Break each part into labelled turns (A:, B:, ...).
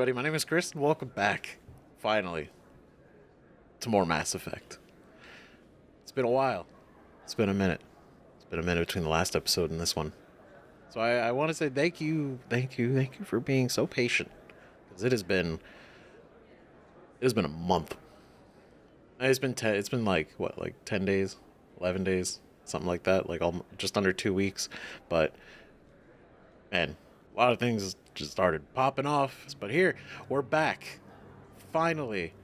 A: everybody. My name is Chris, and welcome back, finally, to more Mass Effect. It's been a while. It's been a minute. It's been a minute between the last episode and this one. So I want to say thank you for being so patient, because it has been a month. It's been like 10 days, 11 days, something like that, just under 2 weeks. But man, a lot of things just started popping off. But here, we're back. Finally.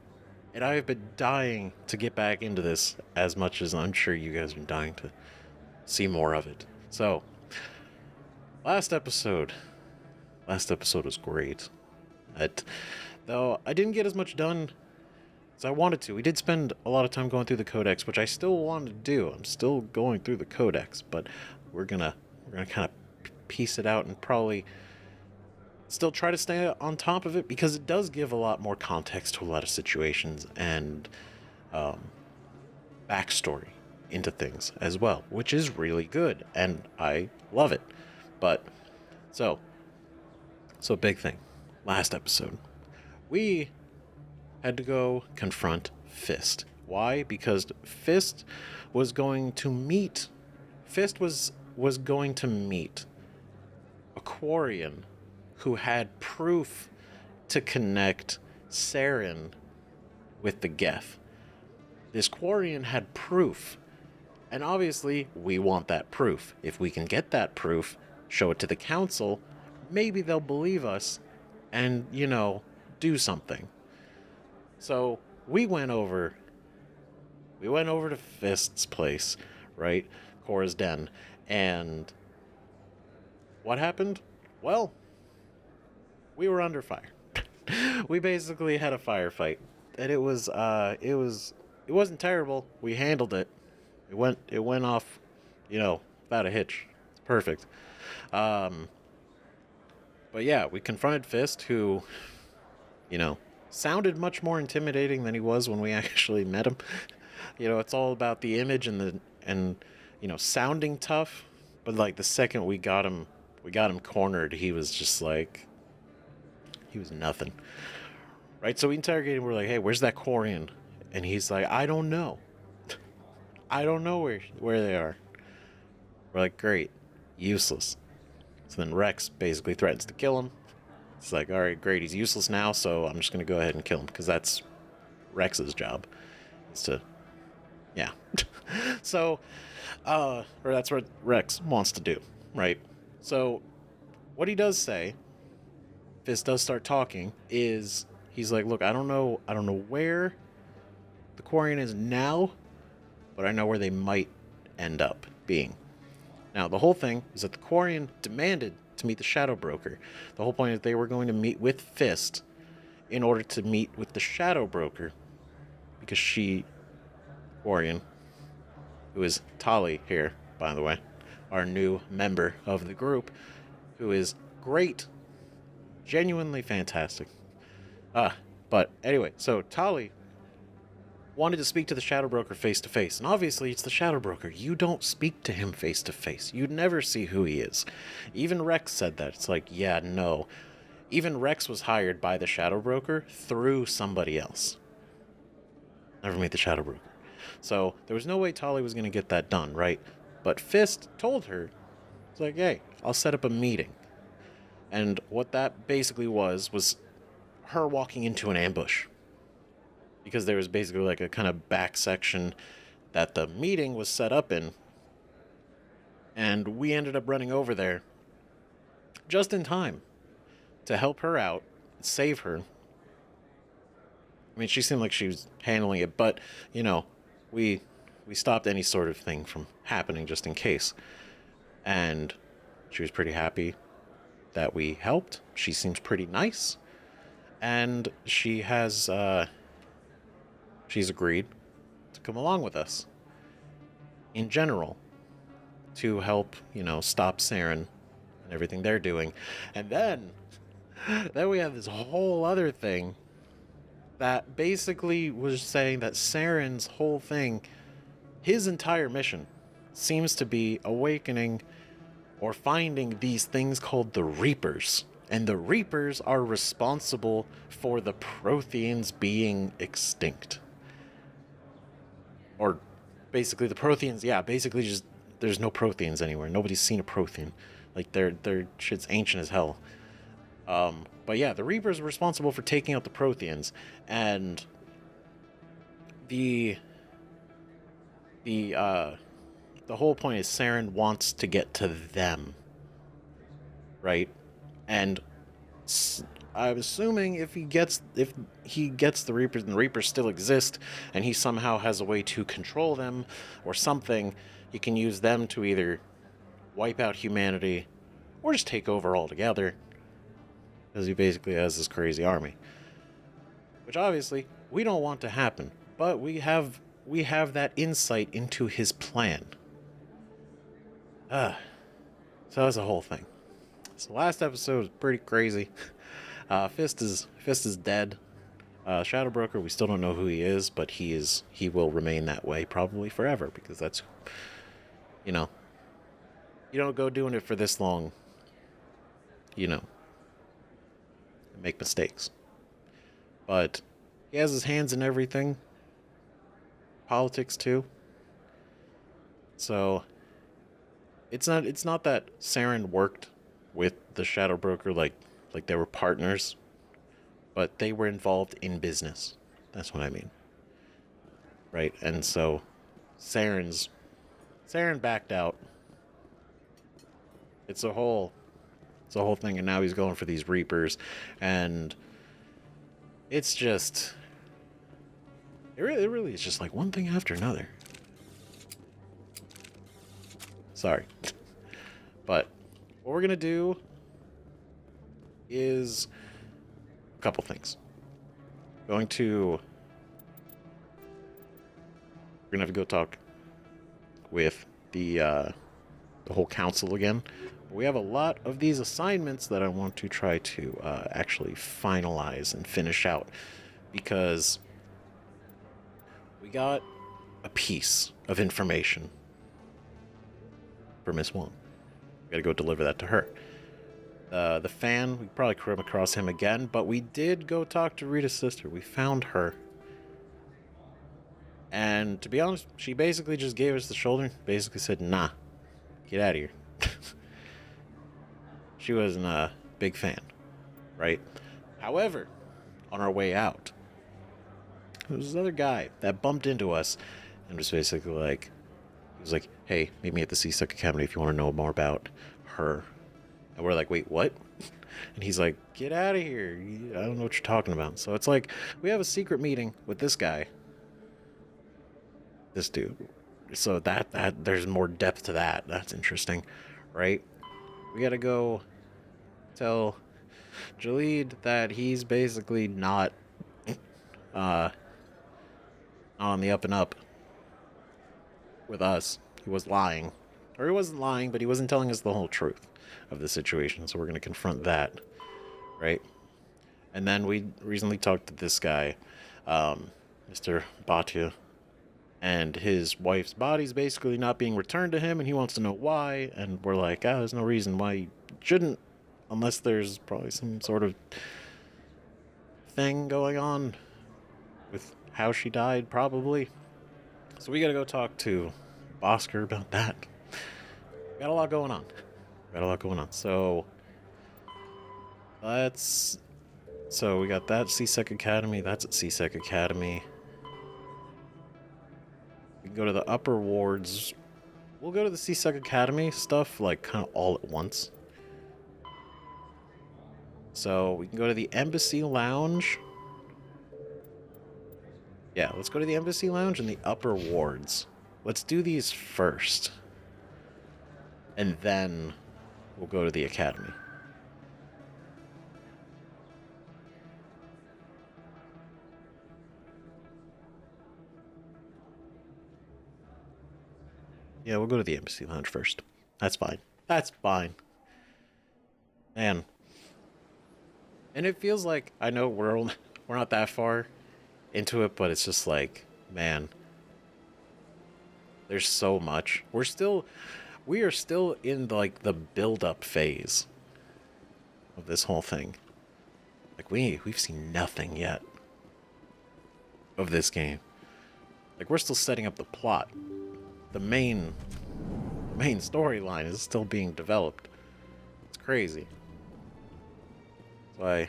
A: And I have been dying to get back into this, as much as I'm sure you guys have been dying to see more of it. So, last episode was great. Though I didn't get as much done as I wanted to. We did spend a lot of time going through the codex, which I still wanted to do. I'm still going through the codex, but we're gonna kind of piece it out and probably still try to stay on top of it, because it does give a lot more context to a lot of situations and backstory into things as well, which is really good, and I love it. But so big thing. Last episode, we had to go confront Fist. Why? Because Fist was going to meet a Quarian who had proof to connect Saren with the Geth. This Quarian had proof, and obviously we want that proof. If we can get that proof, show it to the Council, maybe they'll believe us and, do something. So we went over to Fist's place, right? Cora's den. And what happened? Well, we were under fire. We basically had a firefight, and it wasn't terrible. We handled it. It went off, without a hitch. It's perfect. But yeah, we confronted Fist, who, sounded much more intimidating than he was when we actually met him. It's all about the image and sounding tough. But like the second we got him cornered, he was just like, he was nothing. Right? So we interrogated him. We're like, hey, where's that Quarian? And he's like, I don't know. I don't know where they are. We're like, great. Useless. So then Rex basically threatens to kill him. It's like, all right, great. He's useless now, so I'm just going to go ahead and kill him, because that's Rex's job. Is to, yeah. So, or that's what Rex wants to do, right? So what he does say, Fist does start talking, is he's like, look, I don't know where the Quarian is now, but I know where they might end up being. Now, the whole thing is that the Quarian demanded to meet the Shadow Broker. The whole point is they were going to meet with Fist in order to meet with the Shadow Broker, because Quarian, who is Tali here, by the way, our new member of the group, who is great, genuinely fantastic. But anyway, so Tali wanted to speak to the Shadow Broker face to face, and obviously it's the Shadow Broker. You don't speak to him face to face. You'd never see who he is. Even Rex said that. It's like, yeah, no. Even Rex was hired by the Shadow Broker through somebody else. Never meet the Shadow Broker. So there was no way Tali was going to get that done, right? But Fist told her, it's like, hey, I'll set up a meeting. And what that basically was her walking into an ambush. Because there was basically like a kind of back section that the meeting was set up in. And we ended up running over there just in time to help her out, save her. I mean, she seemed like she was handling it, but, we stopped any sort of thing from happening just in case. And she was pretty happy that we helped. She seems pretty nice. And she has, she's agreed to come along with us in general to help, stop Saren and everything they're doing. And then we have this whole other thing that basically was saying that Saren's whole thing, his entire mission, seems to be awakening or finding these things called the Reapers And the Reapers are responsible for the Protheans being extinct. Or basically the Protheans, yeah, basically just there's no Protheans anywhere. Nobody's seen a Prothean. Like their shit's ancient as hell. But yeah, the Reapers are responsible for taking out the Protheans, and the the uh the whole point is Saren wants to get to them, right? And I'm assuming if he gets the Reapers and the Reapers still exist, and he somehow has a way to control them or something, he can use them to either wipe out humanity or just take over altogether, because he basically has this crazy army, which obviously we don't want to happen, but we have that insight into his plan. So that's the whole thing. So last episode was pretty crazy. Fist is dead. Shadow Broker, we still don't know who he is, but he will remain that way probably forever, because that's, you don't go doing it for this long, make mistakes. But he has his hands in everything. Politics too. So it's not that Saren worked with the Shadow Broker like they were partners, but they were involved in business. That's what I mean. Right? And so Saren backed out. It's a whole thing, and now he's going for these Reapers, and it's just it really is just like one thing after another. Sorry. But what we're gonna do is a couple things. We're gonna have to go talk with the whole council again. We have a lot of these assignments that I want to try to actually finalize and finish out, because we got a piece of information for Miss Wong. We gotta go deliver that to her. The fan, we probably come across him again, but we did go talk to Rita's sister. We found her. And to be honest, she basically just gave us the shoulder, basically said, nah, get out of here. She wasn't a big fan, right? However, on our way out, there was this other guy that bumped into us and was basically like, he was like, hey, meet me at the C-Sec Academy if you want to know more about her. And we're like, wait, what? And he's like, get out of here. I don't know what you're talking about. So it's like, we have a secret meeting with this guy. This dude. So that there's more depth to that. That's interesting, right? We gotta go tell Jalid that he's basically not on the up and up with us. He was lying. Or he wasn't lying, but he wasn't telling us the whole truth of the situation. So we're going to confront that, right? And then we recently talked to this guy, Mr. Bhatia, and his wife's body's basically not being returned to him, and he wants to know why. And we're like, there's no reason why you shouldn't, unless there's probably some sort of thing going on with how she died, probably. So we got to go talk to Bosker about that. Got a lot going on. So we got that C-Sec Academy. That's at C-Sec Academy. We can go to the upper wards. We'll go to the C-Sec Academy stuff like kind of all at once. So we can go to the Embassy Lounge. Yeah, let's go to the Embassy Lounge and the upper wards. Let's do these first. And then we'll go to the Academy. Yeah, we'll go to the Embassy Lounge first. That's fine. Man. And it feels like, I know we're not that far into it, but it's just like, man, there's so much. We are still in the build-up phase. of this whole thing. Like, we've seen nothing yet of this game. Like, we're still setting up the plot. The main storyline is still being developed. It's crazy. So I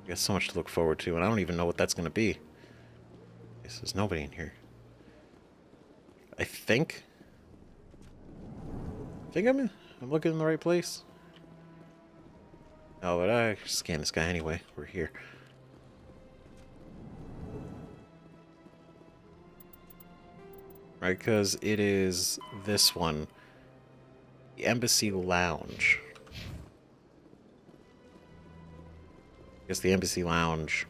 A: got so much to look forward to, and I don't even know what that's going to be. There's nobody in here. I think I'm looking in the right place. Oh, but I scanned this guy anyway. We're here. Right, because it is this one. The Embassy Lounge. I guess the Embassy Lounge.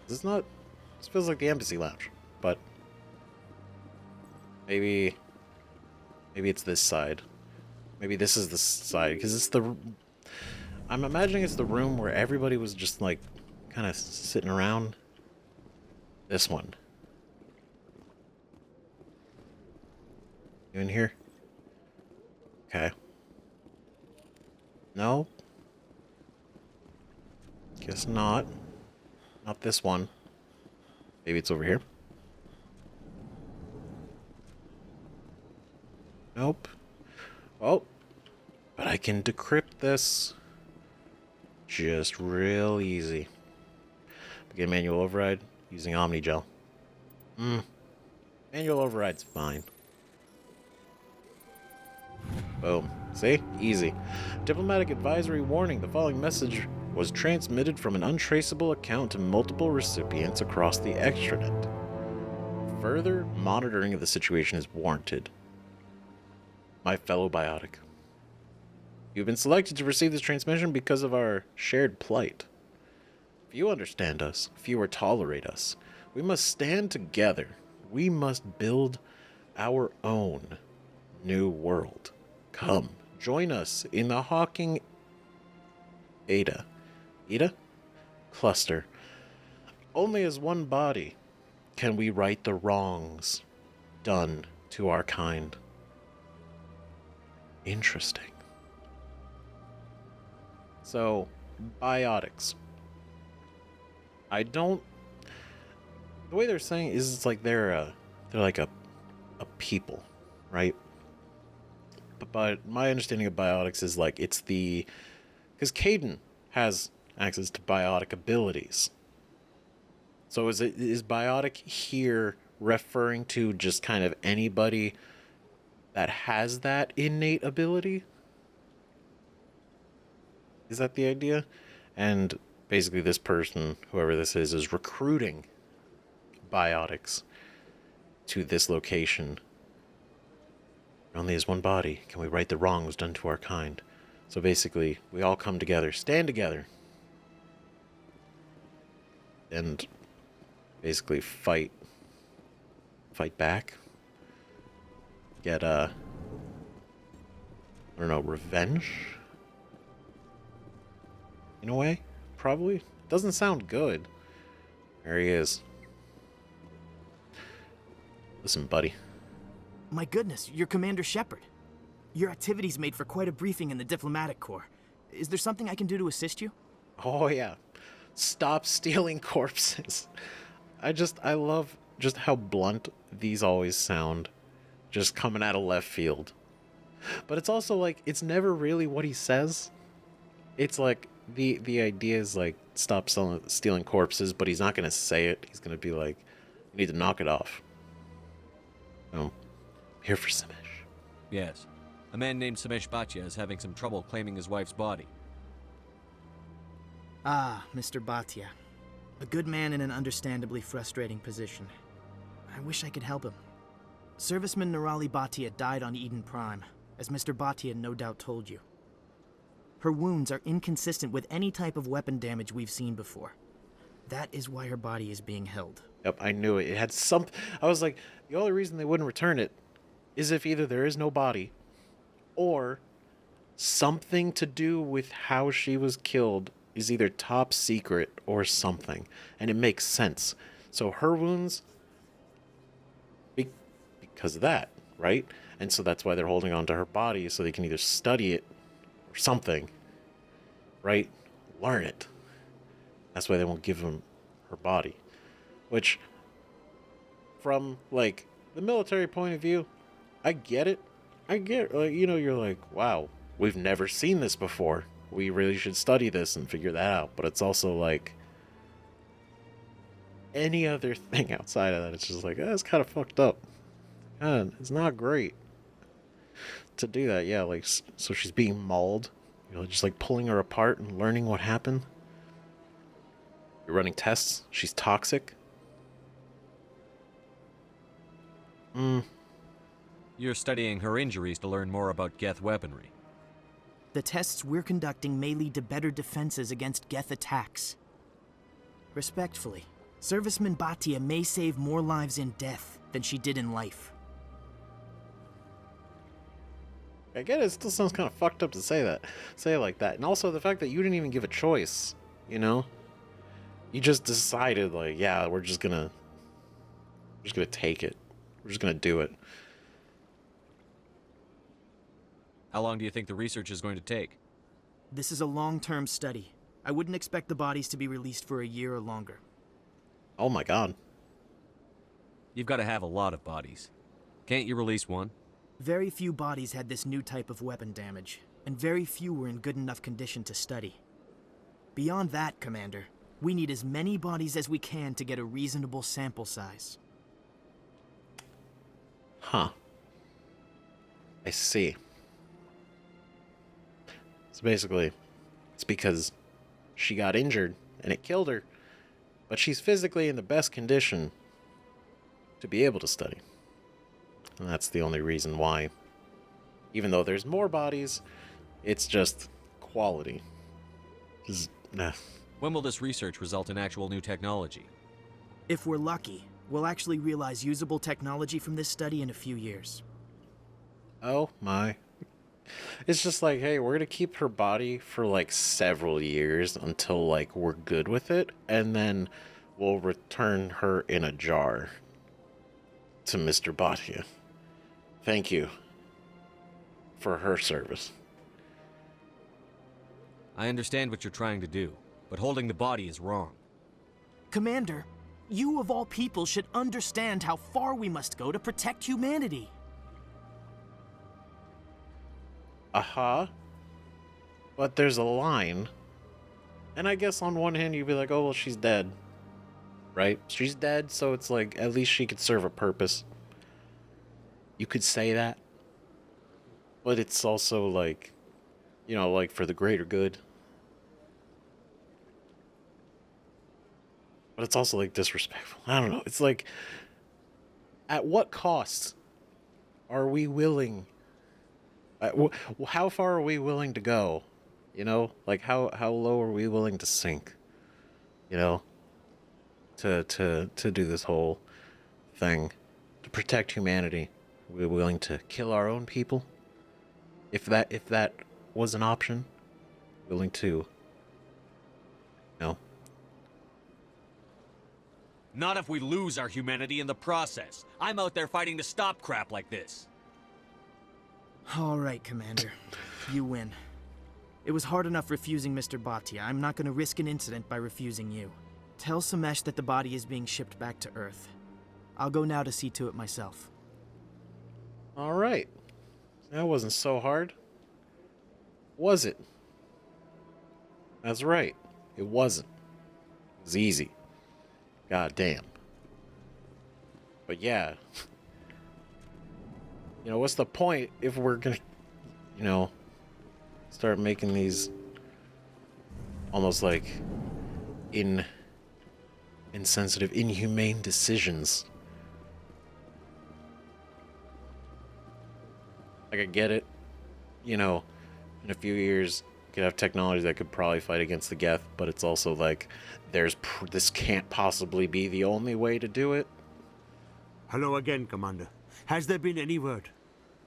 A: This feels like the Embassy Lounge, but maybe it's this side. Maybe this is the side, because it's I'm imagining it's the room where everybody was just like kind of sitting around. This one. You in here? Okay. No. Guess not. Not this one. Maybe it's over here. Nope. Oh. But I can decrypt this. Just real easy. Begin manual override using Omnigel. Manual override's fine. Boom. See? Easy. Diplomatic advisory warning. The following message was transmitted from an untraceable account to multiple recipients across the extranet. Further monitoring of the situation is warranted. My fellow biotic. You've been selected to receive this transmission because of our shared plight. Few understand us, fewer tolerate us. We must stand together. We must build our own new world. Come, join us in the Hawking Ada cluster. Only as one body can we right the wrongs done to our kind. Interesting. So, biotics. The way they're saying is it's like they're like a people, right? But my understanding of biotics is like it's because Caden has access to biotic abilities. So is biotic here referring to just kind of anybody that has that innate ability? Is that the idea? And basically this person, whoever this is recruiting biotics to this location. Only as one body can we right the wrongs done to our kind. So basically, we all come together, stand together, and basically fight back. Get, I don't know, revenge? In a way? Probably? Doesn't sound good. There he is. Listen, buddy.
B: My goodness, you're Commander Shepard. Your activities made for quite a briefing in the Diplomatic Corps. Is there something I can do to assist you?
A: Oh, yeah. Stop stealing corpses. I love just how blunt these always sound. Just coming out of left field. But it's also like, it's never really what he says. It's like, the idea is like, stop stealing corpses, but he's not going to say it. He's going to be like, you need to knock it off. Oh, here for Simish.
C: Yes. A man named Simish Bhatia is having some trouble claiming his wife's body.
B: Ah, Mr. Bhatia. A good man in an understandably frustrating position. I wish I could help him. Serviceman Nirali Bhatia died on Eden Prime, as Mr. Bhatia no doubt told you. Her wounds are inconsistent with any type of weapon damage we've seen before. That is why her body is being held.
A: Yep, I knew it. It had some... I was like, the only reason they wouldn't return it is if either there is no body or something to do with how she was killed is either top secret or something. And it makes sense. So her wounds... because of that, right? And so that's why they're holding on to her body, so they can either study it or something, right? Learn it. That's why they won't give him her body. Which, from, like, the military point of view, I get it. I get, like, you know, you're like, wow, we've never seen this before. We really should study this and figure that out. But it's also like, any other thing outside of that, it's just like, it's kind of fucked up. It's not great to do that. Yeah, like, so she's being mauled. You know, just like pulling her apart and learning what happened. You're running tests. She's toxic.
C: You're studying her injuries to learn more about Geth weaponry.
B: The tests we're conducting may lead to better defenses against Geth attacks. Respectfully, Serviceman Bhatia may save more lives in death than she did in life.
A: I get it. It still sounds kind of fucked up to say it like that. And also the fact that you didn't even give a choice, you know? You just decided, like, yeah, we're just gonna take it. We're just gonna do it.
C: How long do you think the research is going to take?
B: This is a long-term study. I wouldn't expect the bodies to be released for a year or longer.
A: Oh my god.
C: You've got to have a lot of bodies. Can't you release one?
B: Very few bodies had this new type of weapon damage, and very few were in good enough condition to study. Beyond that, Commander, we need as many bodies as we can to get a reasonable sample size.
A: Huh. I see. So basically, it's because she got injured and it killed her, but she's physically in the best condition to be able to study. And that's the only reason why. Even though there's more bodies, it's just quality. Nah.
C: When will this research result in actual new technology?
B: If we're lucky, we'll actually realize usable technology from this study in a few years.
A: Oh my. It's just like, hey, we're gonna keep her body for like several years until like we're good with it, and then we'll return her in a jar to Mr. Bhatia. Thank you for her service.
C: I understand what you're trying to do, but holding the body is wrong.
B: Commander, you of all people should understand how far we must go to protect humanity.
A: But there's a line. And I guess on one hand you'd be like, oh, well, she's dead. Right? She's dead, so it's like, at least she could serve a purpose. You could say that. But it's also like, you know, like for the greater good. But it's also like disrespectful. I don't know. It's like, at what cost are we willing? How far are we willing to go? You know, like how low are we willing to sink? You know, to do this whole thing, to protect humanity. Are we willing to kill our own people? If that was an option, willing to, you know.
C: Not if we lose our humanity in the process. I'm out there fighting to stop crap like this.
B: All right, Commander. You win. It was hard enough refusing Mr. Bhatia. I'm not going to risk an incident by refusing you. Tell Samesh that the body is being shipped back to Earth. I'll go now to see to it myself.
A: All right. That wasn't so hard. Was it? That's right. It wasn't. It was easy. God damn. But yeah. You know, what's the point if we're gonna, you know, start making these almost like insensitive, inhumane decisions? Like, I get it. You know, in a few years, you could have technology that could probably fight against the Geth, but it's also like, this can't possibly be the only way to do it.
D: Hello again, Commander. Has there been any word?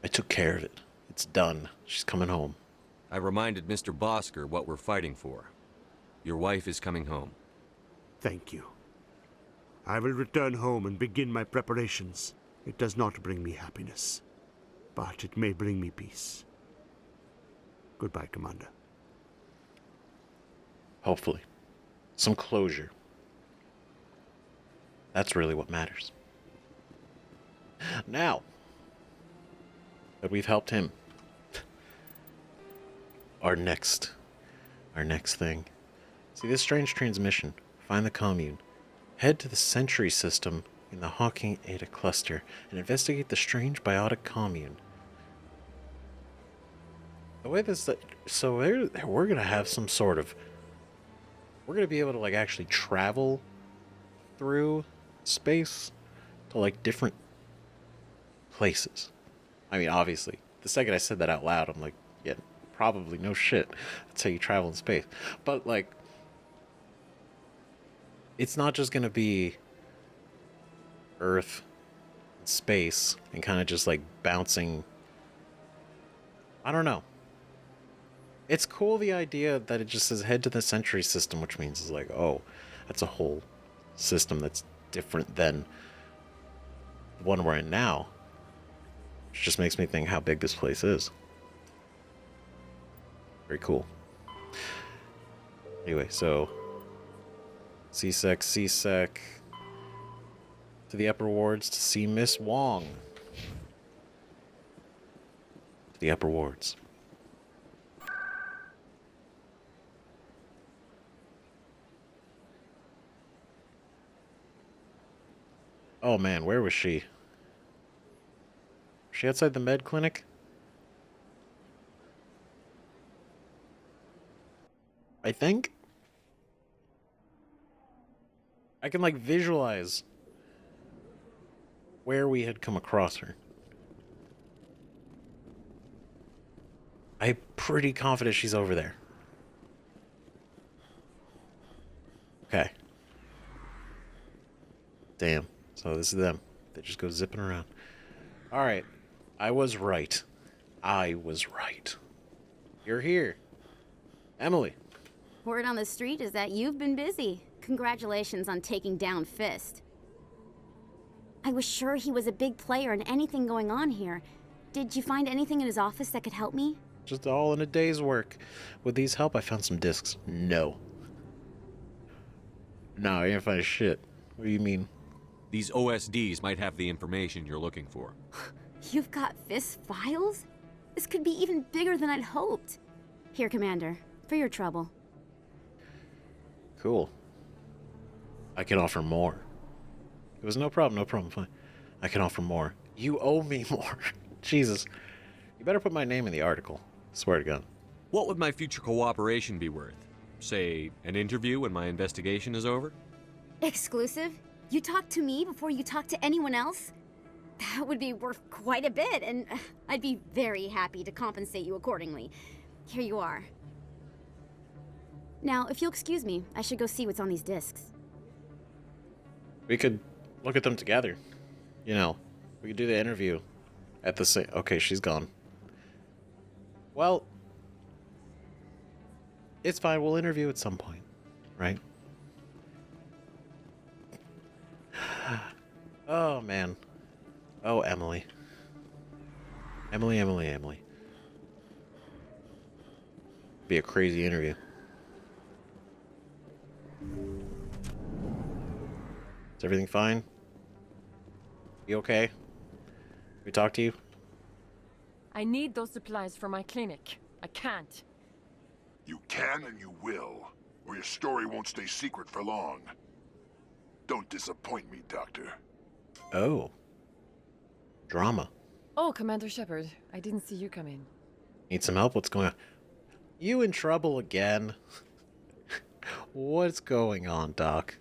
A: I took care of it. It's done. She's coming home.
C: I reminded Mr. Bosker what we're fighting for. Your wife is coming home.
D: Thank you. I will return home and begin my preparations. It does not bring me happiness, but it may bring me peace. Goodbye, Commander.
A: Hopefully. Some closure. That's really what matters. Now that we've helped him, our next thing. See this strange transmission. Find the commune. Head to the Sentry system in the Hawking Eta cluster and investigate the strange biotic commune. The way this, so we're gonna have some sort of, we're gonna be able to like actually travel through space to like different places. I mean, obviously, the second I said that out loud, I'm like, yeah, probably no shit. That's how you travel in space. But like, it's not just gonna be Earth, space, and kind of just like bouncing. I don't know. It's cool, the idea that it just says head to the Sentry system, which means it's like, oh, that's a whole system that's different than the one we're in now. Which just makes me think how big this place is. Very cool. Anyway, so CSEC to the upper wards to see Miss Wong. To the upper wards. Oh man, where was she? Was she outside the med clinic? I think. I can like visualize where we had come across her. I'm pretty confident she's over there. Okay. Damn. So this is them. They just go zipping around. Alright. I was right. I was right. You're here. Emily.
E: Word on the street is that you've been busy. Congratulations on taking down Fist. I was sure he was a big player in anything going on here. Did you find anything in his office that could help me?
A: Just all in a day's work. With these help, I found some discs. No. No, I didn't find shit. What do you mean?
C: These OSDs might have the information you're looking for.
E: You've got Fist's files? This could be even bigger than I'd hoped. Here, Commander, for your trouble.
A: Cool. I can offer more. It was no problem, fine. I can offer more. You owe me more. Jesus. You better put my name in the article. Swear to God.
C: What would my future cooperation be worth? Say, an interview when my investigation is over?
E: Exclusive? You talk to me before you talk to anyone else? That would be worth quite a bit, and I'd be very happy to compensate you accordingly. Here you are. Now, if you'll excuse me, I should go see what's on these discs.
A: We could look at them together. You know, we could do the interview at the same... Okay, she's gone. Well, it's fine. We'll interview at some point, right? Oh, man. Oh, Emily. Emily. Be a crazy interview. Is everything fine? You okay? We talk to you?
F: I need those supplies for my clinic. I can't.
G: You can and you will, or your story won't stay secret for long. Don't disappoint me, Doctor.
A: Oh. Drama.
F: Oh, Commander Shepard, I didn't see you come in.
A: Need some help? What's going on? You in trouble again? What's going on, Doc?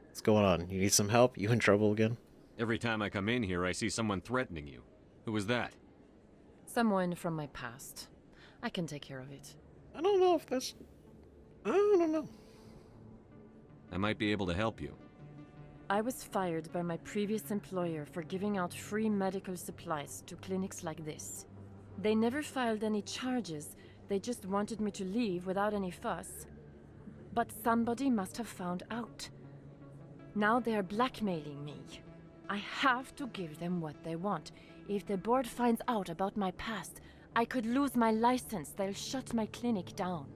A: What's going on? You need some help? You in trouble again?
C: Every time I come in here, I see someone threatening you. Who was that?
F: Someone from my past. I can take care of it.
A: I don't know if that's... I don't know.
C: I might be able to help you.
F: I was fired by my previous employer for giving out free medical supplies to clinics like this. They never filed any charges. They just wanted me to leave without any fuss. But somebody must have found out. Now they are blackmailing me. I have to give them what they want. If the board finds out about my past, I could lose my license. They'll shut my clinic down.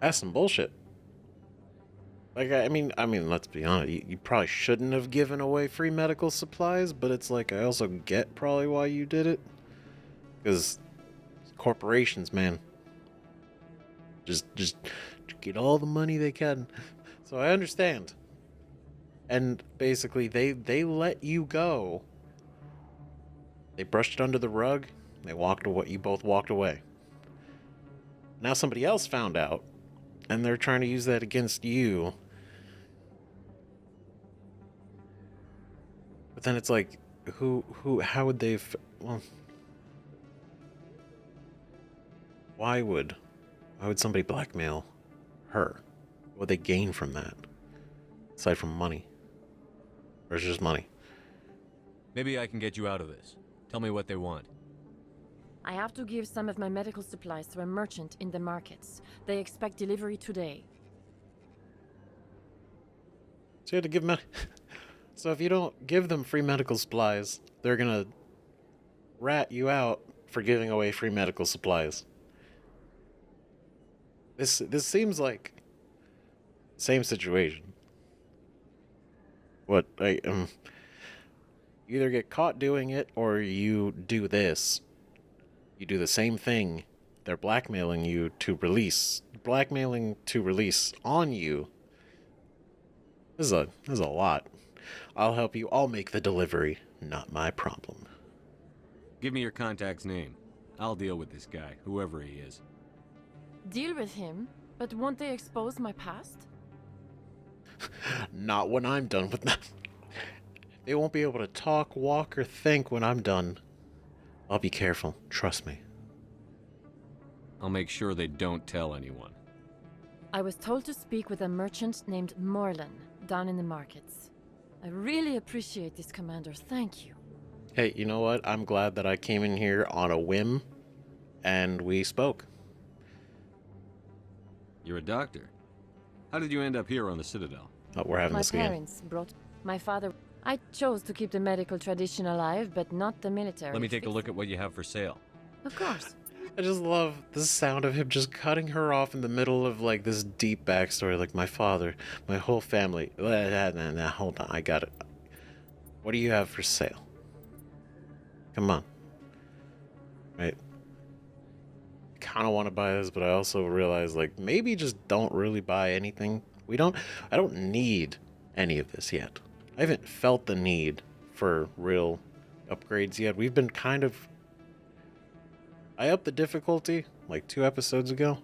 A: That's some bullshit. Like, I mean, let's be honest. You probably shouldn't have given away free medical supplies, but it's like, I also get probably why you did it. Because corporations, man, just get all the money they can. So I understand. And basically, they let you go. They brushed it under the rug. They walked away. You both walked away. Now somebody else found out, and they're trying to use that against you. But then it's like, how would they, well, why would somebody blackmail her? What would they gain from that? Aside from money. Or is it just money?
C: Maybe I can get you out of this. Tell me what they want.
F: I have to give some of my medical supplies to a merchant in the markets. They expect delivery today.
A: So you had to give money. So if you don't give them free medical supplies, they're gonna rat you out for giving away free medical supplies. This seems like same situation. What you either get caught doing it or you do this. You do the same thing. They're blackmailing to release on you. This is a lot. I'll help you. I'll make the delivery. Not my problem.
C: Give me your contact's name. I'll deal with this guy, whoever he is.
F: Deal with him, but won't they expose my past?
A: Not when I'm done with them. They won't be able to talk, walk, or think when I'm done. I'll be careful. Trust me.
C: I'll make sure they don't tell anyone.
F: I was told to speak with a merchant named Morlan down in the markets. I really appreciate this, Commander. Thank you.
A: Hey, you know what? I'm glad that I came in here on a whim and we spoke.
C: You're a doctor. How did you end up here on the Citadel?
A: Oh, we're having
F: My
A: this again.
F: parents brought my father. I chose to keep the medical tradition alive, but not the military.
C: Let me take a look at what you have for sale.
F: Of course.
A: I just love the sound of him just cutting her off in the middle of like this deep backstory. Like, my father, my whole family. Nah, hold on, I got it. What do you have for sale? Come on. Right. I kind of want to buy this, but I also realize, like, maybe just don't really buy anything. I don't need any of this yet. I haven't felt the need for real upgrades yet. We've been kind of... I upped the difficulty like 2 episodes ago.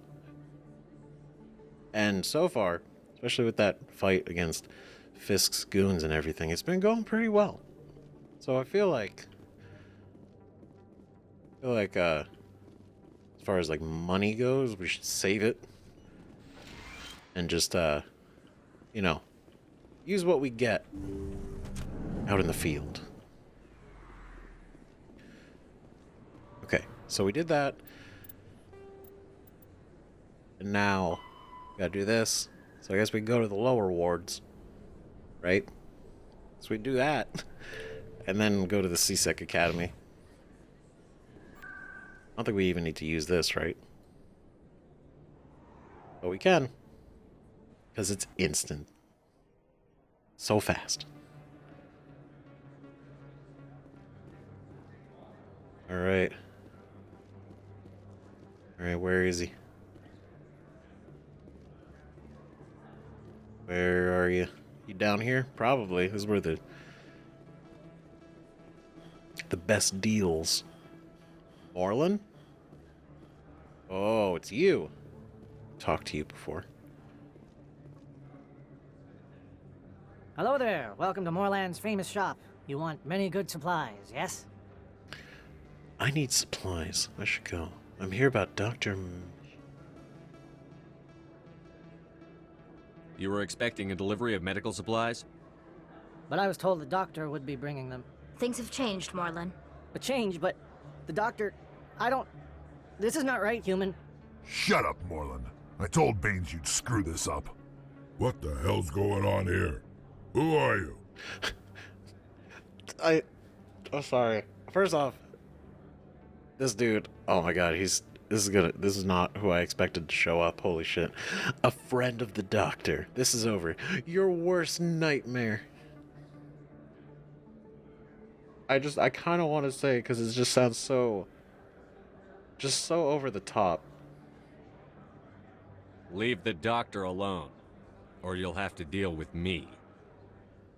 A: And so far, especially with that fight against Fisk's goons and everything, it's been going pretty well. So I feel like as far as like money goes, we should save it and just use what we get out in the field. Okay, so we did that. And now we gotta do this. So I guess we can go to the lower wards. Right? So we do that. And then go to the CSEC Academy. I don't think we even need to use this, right? But we can. Because it's instant. So fast. Alright. Alright, where is he? Where are you? You down here? Probably. This is where the best deals. Morlan? Oh, it's you. Talked to you before.
H: Hello there. Welcome to Morland's famous shop. You want many good supplies, yes?
A: I need supplies. I should go. I'm here about Dr.
C: You were expecting a delivery of medical supplies?
H: But I was told the doctor would be bringing them.
I: Things have changed, Morlan.
H: A change, but the doctor... This is not right, human.
G: Shut up, Morlan. I told Baines you'd screw this up.
J: What the hell's going on here?
G: Who are you?
A: I'm sorry. First off, this dude, oh my god, this is not who I expected to show up. Holy shit. A friend of the doctor. This is over. Your worst nightmare. I kind of want to say, because it just sounds so over the top.
C: Leave the doctor alone, or you'll have to deal with me.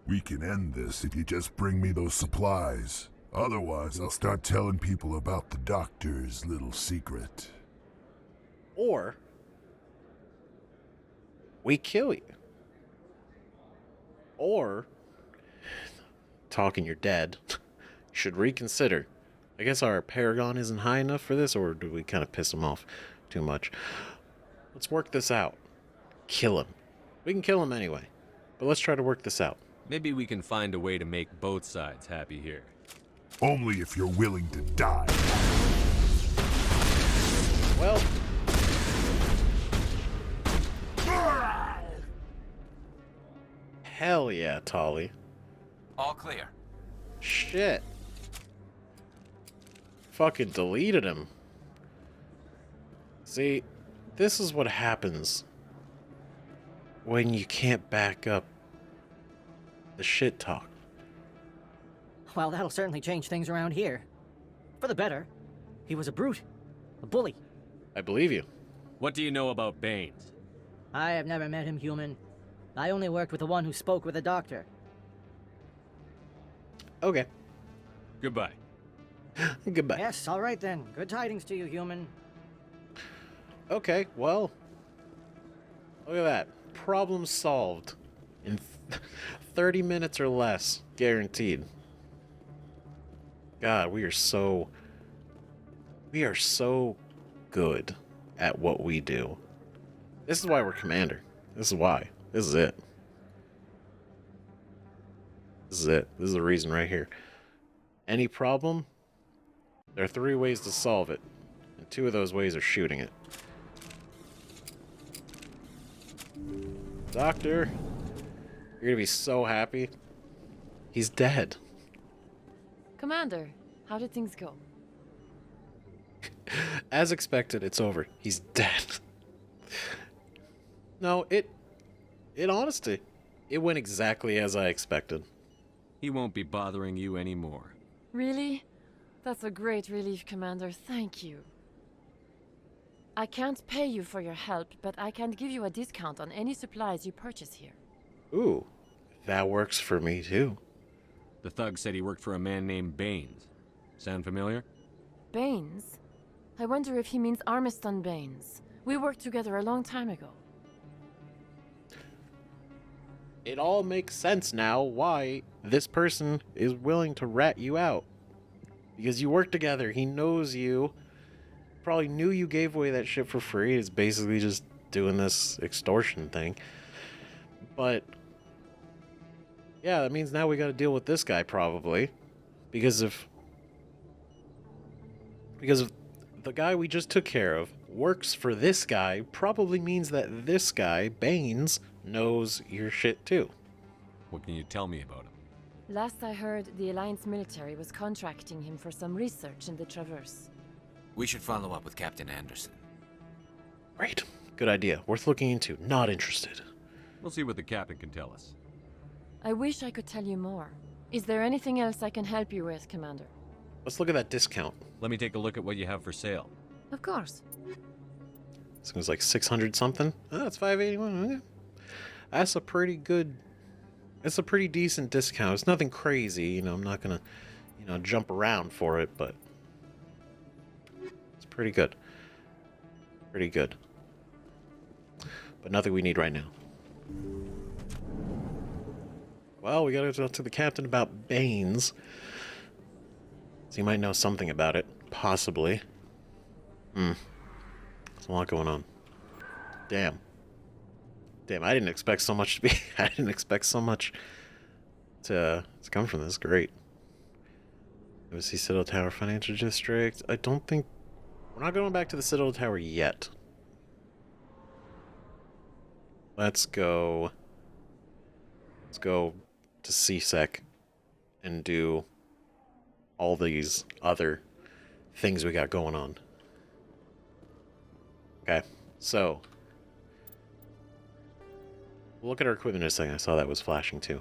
G: We can end this if you just bring me those supplies. Otherwise, I'll start telling people about the doctor's little secret.
A: Or we kill you. Or, talking you're dead, you should reconsider. I guess our paragon isn't high enough for this, or do we kind of piss him off too much? Let's work this out. Kill him. We can kill him anyway, but let's try to work this out.
C: Maybe we can find a way to make both sides happy here.
G: Only if you're willing to die.
A: Well, hell yeah, Tali.
I: All clear.
A: Shit. Fucking deleted him. See, this is what happens when you can't back up the shit talk.
H: Well, that'll certainly change things around here. For the better. He was a brute. A bully.
A: I believe you.
C: What do you know about Baines?
H: I have never met him, human. I only worked with the one who spoke with the doctor.
A: Okay.
C: Goodbye.
A: Goodbye.
H: Yes, all right then. Good tidings to you, human.
A: Okay, well, look at that. Problem solved in 30 minutes or less, guaranteed. God, we are so good at what we do. This is why we're commander. This is why. This is it. This is it. This is the reason right here. Any problem, there are 3 ways to solve it, and 2 of those ways are shooting it. Doctor, you're gonna be so happy. He's dead.
F: Commander, how did things go?
A: As expected, it's over. He's dead. No, it honestly, it went exactly as I expected.
C: He won't be bothering you anymore.
F: Really? That's a great relief, Commander. Thank you. I can't pay you for your help, but I can give you a discount on any supplies you purchase here.
A: Ooh, that works for me too.
C: The thug said he worked for a man named Baines. Sound familiar?
F: Baines? I wonder if he means Armiston Baines. We worked together a long time ago.
A: It all makes sense now why this person is willing to rat you out. Because you work together, he knows you. Probably knew you gave away that shit for free. It's basically just doing this extortion thing. But yeah, that means now we got to deal with this guy probably, because of the guy we just took care of works for this guy. Probably means that this guy Baines knows your shit too.
C: What can you tell me about him?
F: Last I heard, the Alliance military was contracting him for some research in the Traverse.
I: We should follow up with Captain Anderson.
A: Right. Good idea. Worth looking into. Not interested.
C: We'll see what the captain can tell us.
F: I wish I could tell you more. Is there anything else I can help you with, Commander?
A: Let's look at that discount.
C: Let me take a look at what you have for sale.
F: Of course.
A: This was like 600 something. Oh, that's 581. Okay. That's a pretty good. It's a pretty decent discount. It's nothing crazy, you know. I'm not gonna, jump around for it, but it's pretty good. Pretty good. But nothing we need right now. Well, we gotta talk to the captain about Baines. So he might know something about it, possibly. There's a lot going on. Damn, I didn't expect so much to be. I didn't expect so much to come from this. Great. It was the Citadel Tower Financial District. I don't think we're not going back to the Citadel Tower yet. Let's go to CSEC and do all these other things we got going on. Okay, so we'll look at our equipment in a second. I saw that was flashing too.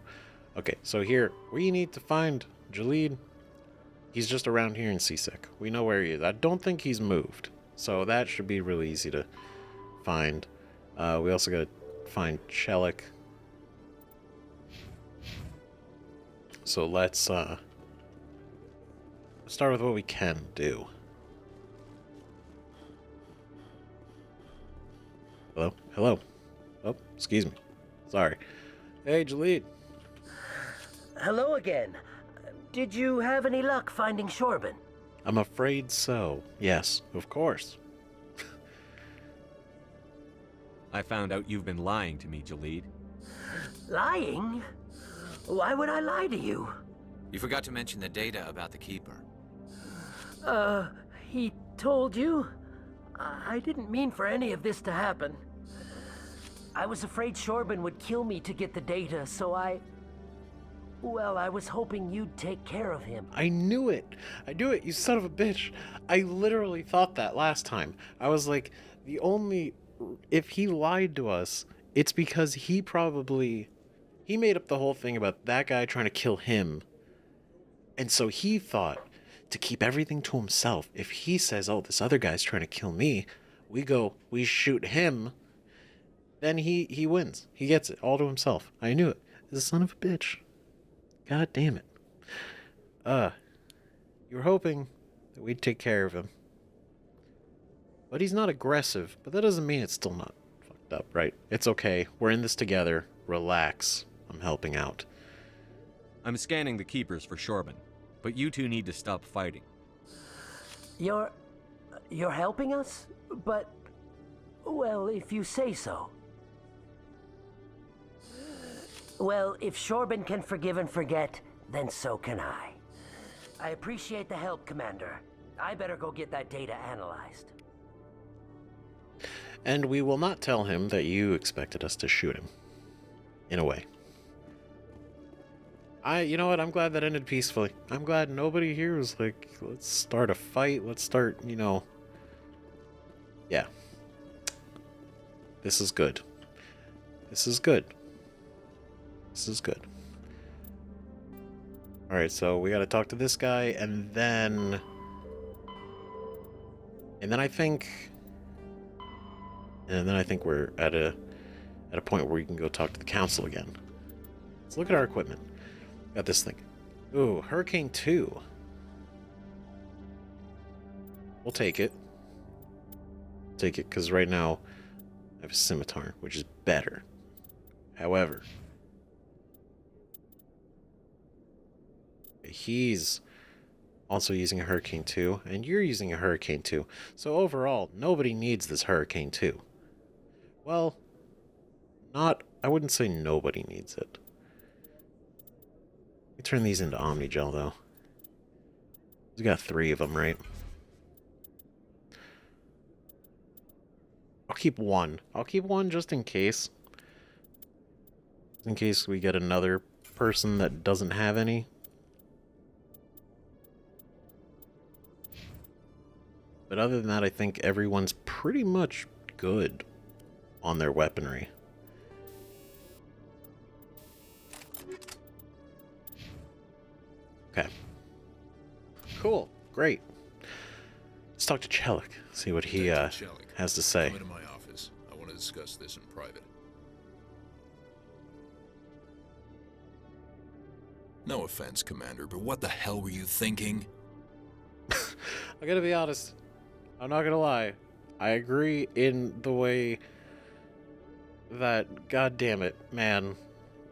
A: Okay, so here we need to find Jalid. He's just around here in CSEC. We know where he is. I don't think he's moved, so that should be really easy to find. We also gotta find Chelik. So let's start with what we can do. Hello? Hello? Oh, excuse me. Sorry. Hey, Jalid.
J: Hello again. Did you have any luck finding Shorban?
A: I'm afraid so. Yes, of course.
C: I found out you've been lying to me, Jalid.
J: Lying? Why would I lie to you?
I: You forgot to mention the data about the Keeper.
J: He told you? I didn't mean for any of this to happen. I was afraid Shorban would kill me to get the data, so well, I was hoping you'd take care of him.
A: I knew it. I knew it, you son of a bitch. I literally thought that last time. I was like, if he lied to us, it's because he made up the whole thing about that guy trying to kill him. And so he thought to keep everything to himself. If he says, oh, this other guy's trying to kill me, we shoot him, then he wins. He gets it all to himself. I knew it. This son of a bitch. God damn it. You were hoping that we'd take care of him. But he's not aggressive, but that doesn't mean it's still not fucked up, right? It's okay. We're in this together. Relax. I'm helping out.
C: I'm scanning the Keepers for Shorban, but you two need to stop fighting.
J: You're helping us? But, well, if you say so. Well, if Shorban can forgive and forget, then so can I. I appreciate the help, Commander. I better go get that data analyzed.
A: And we will not tell him that you expected us to shoot him. In a way. You know what? I'm glad that ended peacefully. I'm glad nobody here was like, let's start a fight. Let's start, Yeah. This is good. This is good. This is good. Alright, so we gotta talk to this guy, and then I think we're at a point where we can go talk to the council again. Let's look at our equipment. Got this thing. Ooh, Hurricane 2. We'll take it. Take it, because right now I have a scimitar, which is better. However, he's also using a Hurricane 2, and you're using a Hurricane 2. So overall, nobody needs this Hurricane 2. Well, I wouldn't say nobody needs it. Let me turn these into Omnigel, though. We got 3 of them, right? I'll keep 1. I'll keep 1 just in case. In case we get another person that doesn't have any. But other than that, I think everyone's pretty much good on their weaponry. Okay. Cool. Great. Let's talk to Chelik. See what he has to say.
K: Come into my office. I want to discuss this in private. No offense, Commander, but what the hell were you thinking?
A: I gotta be honest. I'm not gonna lie. I agree in the way that, god damn it, man,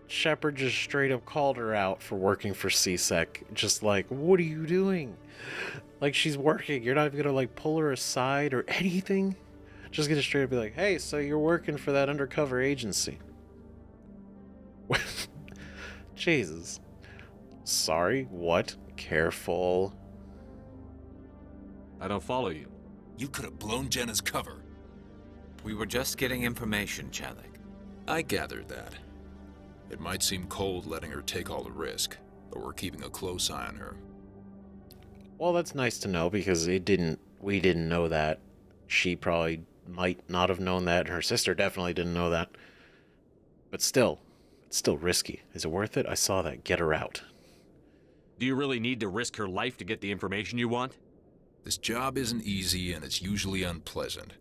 A: Shepard just straight up called her out for working for CSEC. Just like, what are you doing? Like, she's working. You're not even gonna, like, pull her aside or anything? Just gonna straight up be like, hey, so you're working for that undercover agency. Jesus. Sorry, what? Careful.
C: I don't follow you.
K: You could have blown Jenna's cover.
I: We were just getting information, Chelik.
K: I gathered that. It might seem cold letting her take all the risk, but we're keeping a close eye on her.
A: Well, that's nice to know because we didn't know that. She probably might not have known that, and her sister definitely didn't know that. But still, it's still risky. Is it worth it? I saw that. Get her out.
C: Do you really need to risk her life to get the information you want?
K: This job isn't easy and it's usually unpleasant.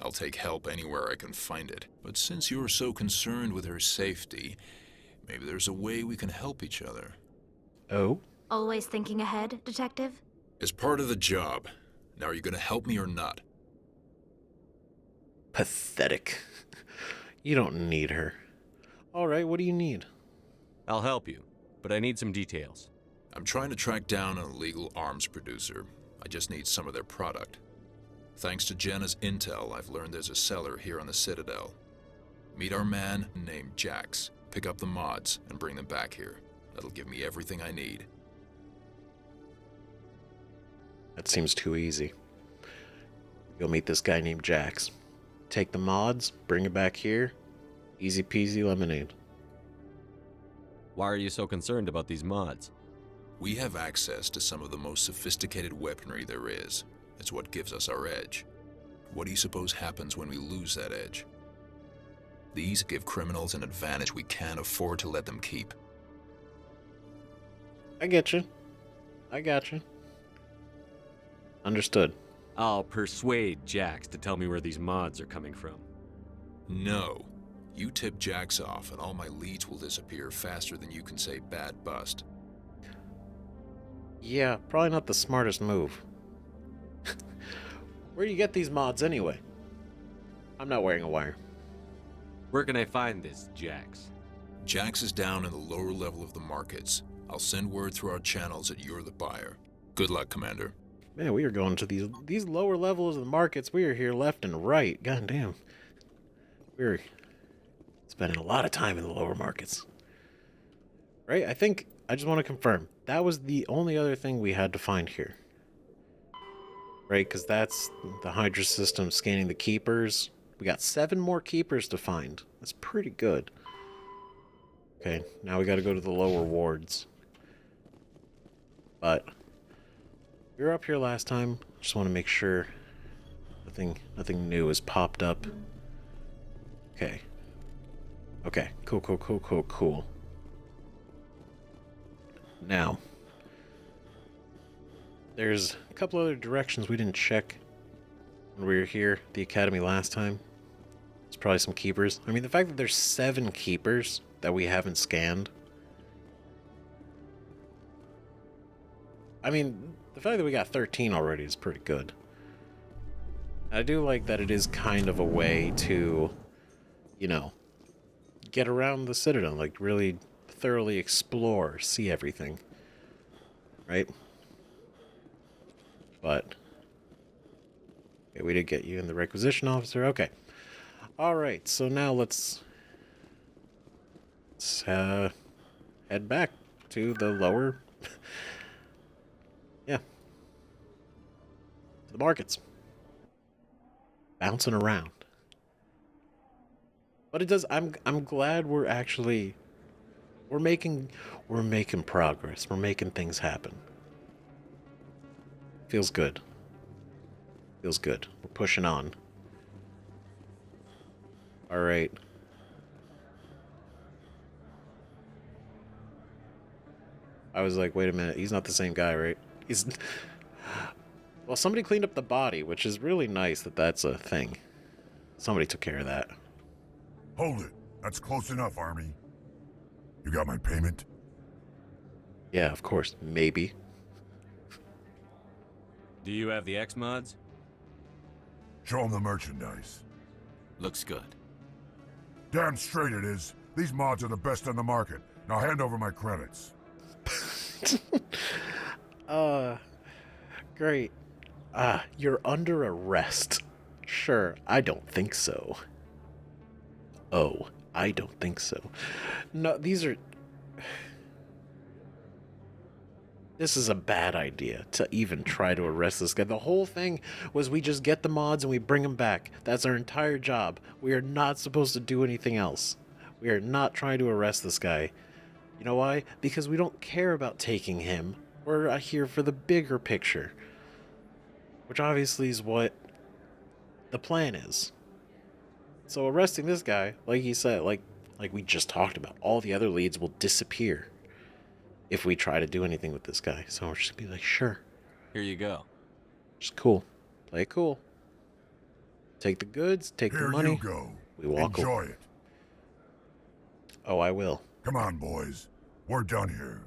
K: I'll take help anywhere I can find it. But since you're so concerned with her safety, maybe there's a way we can help each other.
A: Oh?
L: Always thinking ahead, Detective?
K: As part of the job. Now, are you going to help me or not?
A: Pathetic. You don't need her. Alright, what do you need?
C: I'll help you, but I need some details.
K: I'm trying to track down an illegal arms producer. I just need some of their product. Thanks to Jenna's intel, I've learned there's a seller here on the Citadel. Meet our man named Jax, pick up the mods, and bring them back here. That'll give me everything I need.
A: That seems too easy. You'll meet this guy named Jax. Take the mods, bring it back here. Easy peasy lemonade.
C: Why are you so concerned about these mods?
K: We have access to some of the most sophisticated weaponry there is. It's what gives us our edge. What do you suppose happens when we lose that edge? These give criminals an advantage we can't afford to let them keep.
A: I get you. I got you. Understood.
C: I'll persuade Jax to tell me where these mods are coming from.
K: No. You tip Jax off and all my leads will disappear faster than you can say bad bust.
A: Yeah, probably not the smartest move. Where do you get these mods anyway? I'm not wearing a wire.
C: Where can I find this, Jax?
K: Jax is down in the lower level of the markets. I'll send word through our channels that you're the buyer. Good luck, Commander.
A: Man, we are going to these lower levels of the markets. We are here left and right. God damn. We're spending a lot of time in the lower markets. Right? I just want to confirm. That was the only other thing we had to find here. Right? Because that's the Hydra system scanning the keepers. We got 7 more keepers to find. That's pretty good. Okay, now we got to go to the lower wards. But we were up here last time. Just want to make sure nothing new has popped up. Okay. Okay, cool. Now, there's a couple other directions we didn't check when we were here at the academy last time. There's probably some keepers. I mean, the fact that there's 7 keepers that we haven't scanned. I mean, the fact that we got 13 already is pretty good. I do like that it is kind of a way to, you know, get around the Citadel, like really thoroughly explore, see everything. Right? But okay, we did get you in the requisition officer. Okay. Alright, so now let's head back to the lower yeah. To the markets. Bouncing around. But it does I'm glad we're making progress. We're making things happen. Feels good. Feels good. We're pushing on. Alright. I was like, wait a minute, he's not the same guy, right? He's... Well, somebody cleaned up the body, which is really nice that that's a thing. Somebody took care of that.
G: Hold it. That's close enough, Army. You got my payment?
A: Yeah, of course. Maybe.
C: Do you have the X mods?
G: Show them the merchandise.
I: Looks good.
G: Damn straight it is. These mods are the best on the market. Now hand over my credits.
A: Great. You're under arrest. Sure, I don't think so. Oh, I don't think so. No, this is a bad idea to even try to arrest this guy. The whole thing was we just get the mods and we bring them back. That's our entire job. We are not supposed to do anything else. We are not trying to arrest this guy. You know why? Because we don't care about taking him. We're here for the bigger picture. Which obviously is what the plan is. So arresting this guy, like he said, like we just talked about, all the other leads will disappear if we try to do anything with this guy. So we're just gonna be like, sure.
C: Here you go.
A: Just cool. Play it cool. Take the goods, take the money.
G: Here you go.
A: We walk
G: Enjoy
A: away.
G: it.
A: Oh, I will.
G: Come on, boys. We're done here.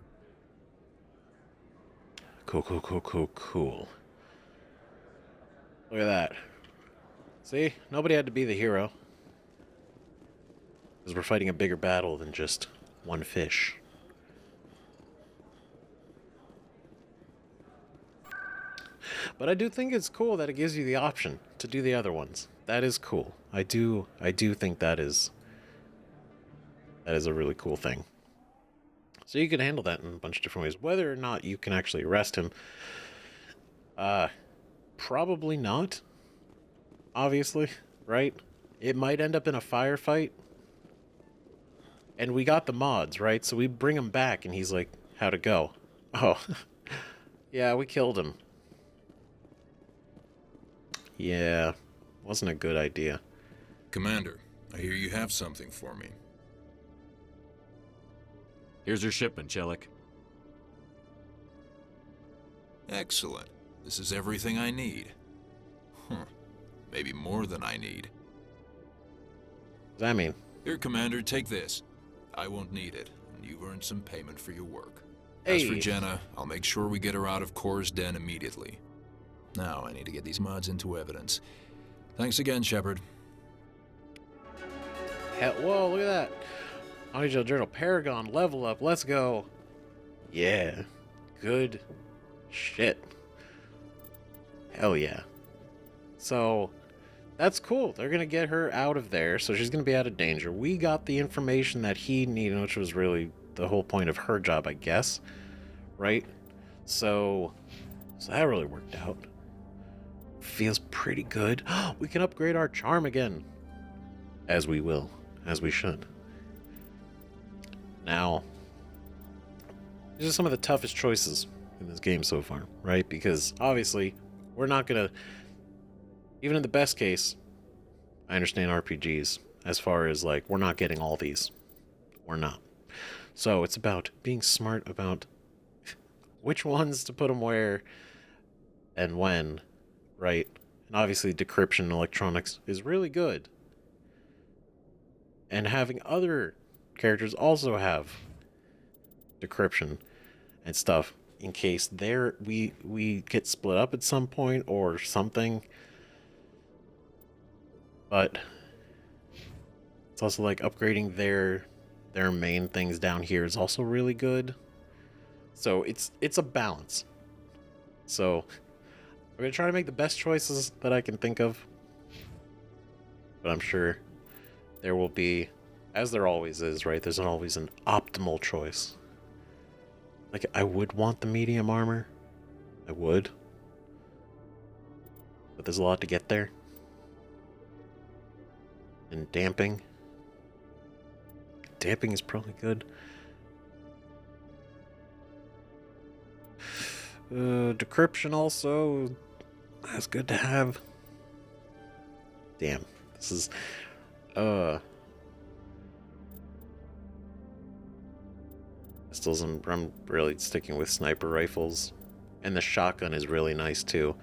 A: Cool, cool, cool, cool, cool. Look at that. See? Nobody had to be the hero. Because we're fighting a bigger battle than just one fish. But I do think it's cool that it gives you the option to do the other ones. That is cool. I do think that is a really cool thing. So you can handle that in a bunch of different ways. Whether or not you can actually arrest him, probably not. Obviously, right? It might end up in a firefight. And we got the mods, right? So we bring him back and he's like, how'd it go? Oh, yeah, we killed him. Yeah, wasn't a good idea.
K: Commander, I hear you have something for me.
C: Here's your shipment, Chelik.
K: Excellent. This is everything I need. Maybe more than I need.
A: What does that mean?
K: Here, Commander, take this. I won't need it, and you've earned some payment for your work.
A: Hey.
K: As for Jenna, I'll make sure we get her out of Core's den immediately. Now I need to get these mods into evidence. Thanks again, Shepard.
A: Whoa, look at that. Audio Journal Paragon, level up, let's go. Yeah, good shit. Hell yeah. So, that's cool. They're gonna get her out of there, so she's gonna be out of danger. We got the information that he needed, which was really the whole point of her job, I guess. Right? So that really worked out. Feels pretty good. We can upgrade our charm again. As we will. As we should. Now, these are some of the toughest choices in this game so far, right? Because obviously, we're not gonna, even in the best case, I understand RPGs as far as like, we're not getting all these. We're not. So it's about being smart about which ones to put them where and when, right? And obviously decryption in electronics is really good. And having other characters also have decryption and stuff in case we get split up at some point or something. But it's also like upgrading their main things down here is also really good. So it's a balance. So I'm gonna try to make the best choices that I can think of. But I'm sure there will be, as there always is, right? There's always an optimal choice. Like, I would want the medium armor. I would. But there's a lot to get there. And damping. Damping is probably good. Decryption also. That's good to have. Damn. This is... Pistols, I'm really sticking with sniper rifles. And the shotgun is really nice too.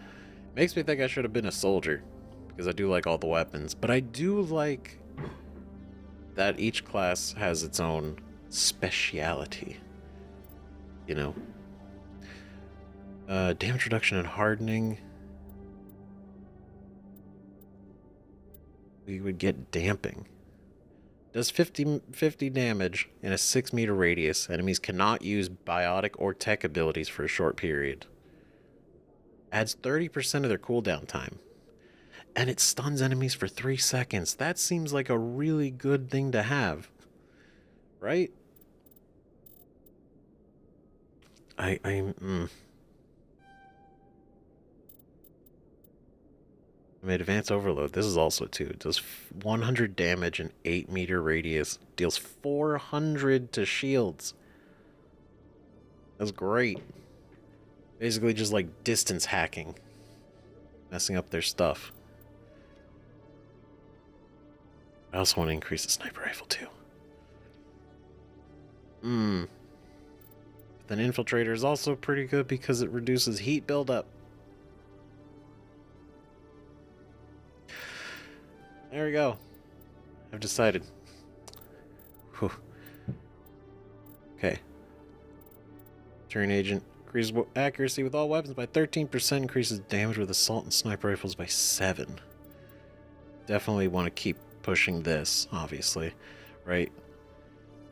A: Makes me think I should have been a soldier. Because I do like all the weapons. But I do like that each class has its own speciality. You know? Damage reduction and hardening. We would get damping. Does 50 damage in a 6-meter radius. Enemies cannot use biotic or tech abilities for a short period. Adds 30% of their cooldown time. And it stuns enemies for 3 seconds. That seems like a really good thing to have. Right? I'm made Advanced Overload. This is also 2. It does 100 damage in 8-meter radius. Deals 400 to shields. That's great. Basically just like distance hacking. Messing up their stuff. I also want to increase the sniper rifle too. Then Infiltrator is also pretty good because it reduces heat buildup. There we go. I've decided. Whew. Okay. Turn Agent increases accuracy with all weapons by 13%, increases damage with assault and sniper rifles by 7. Definitely want to keep pushing this, obviously, right?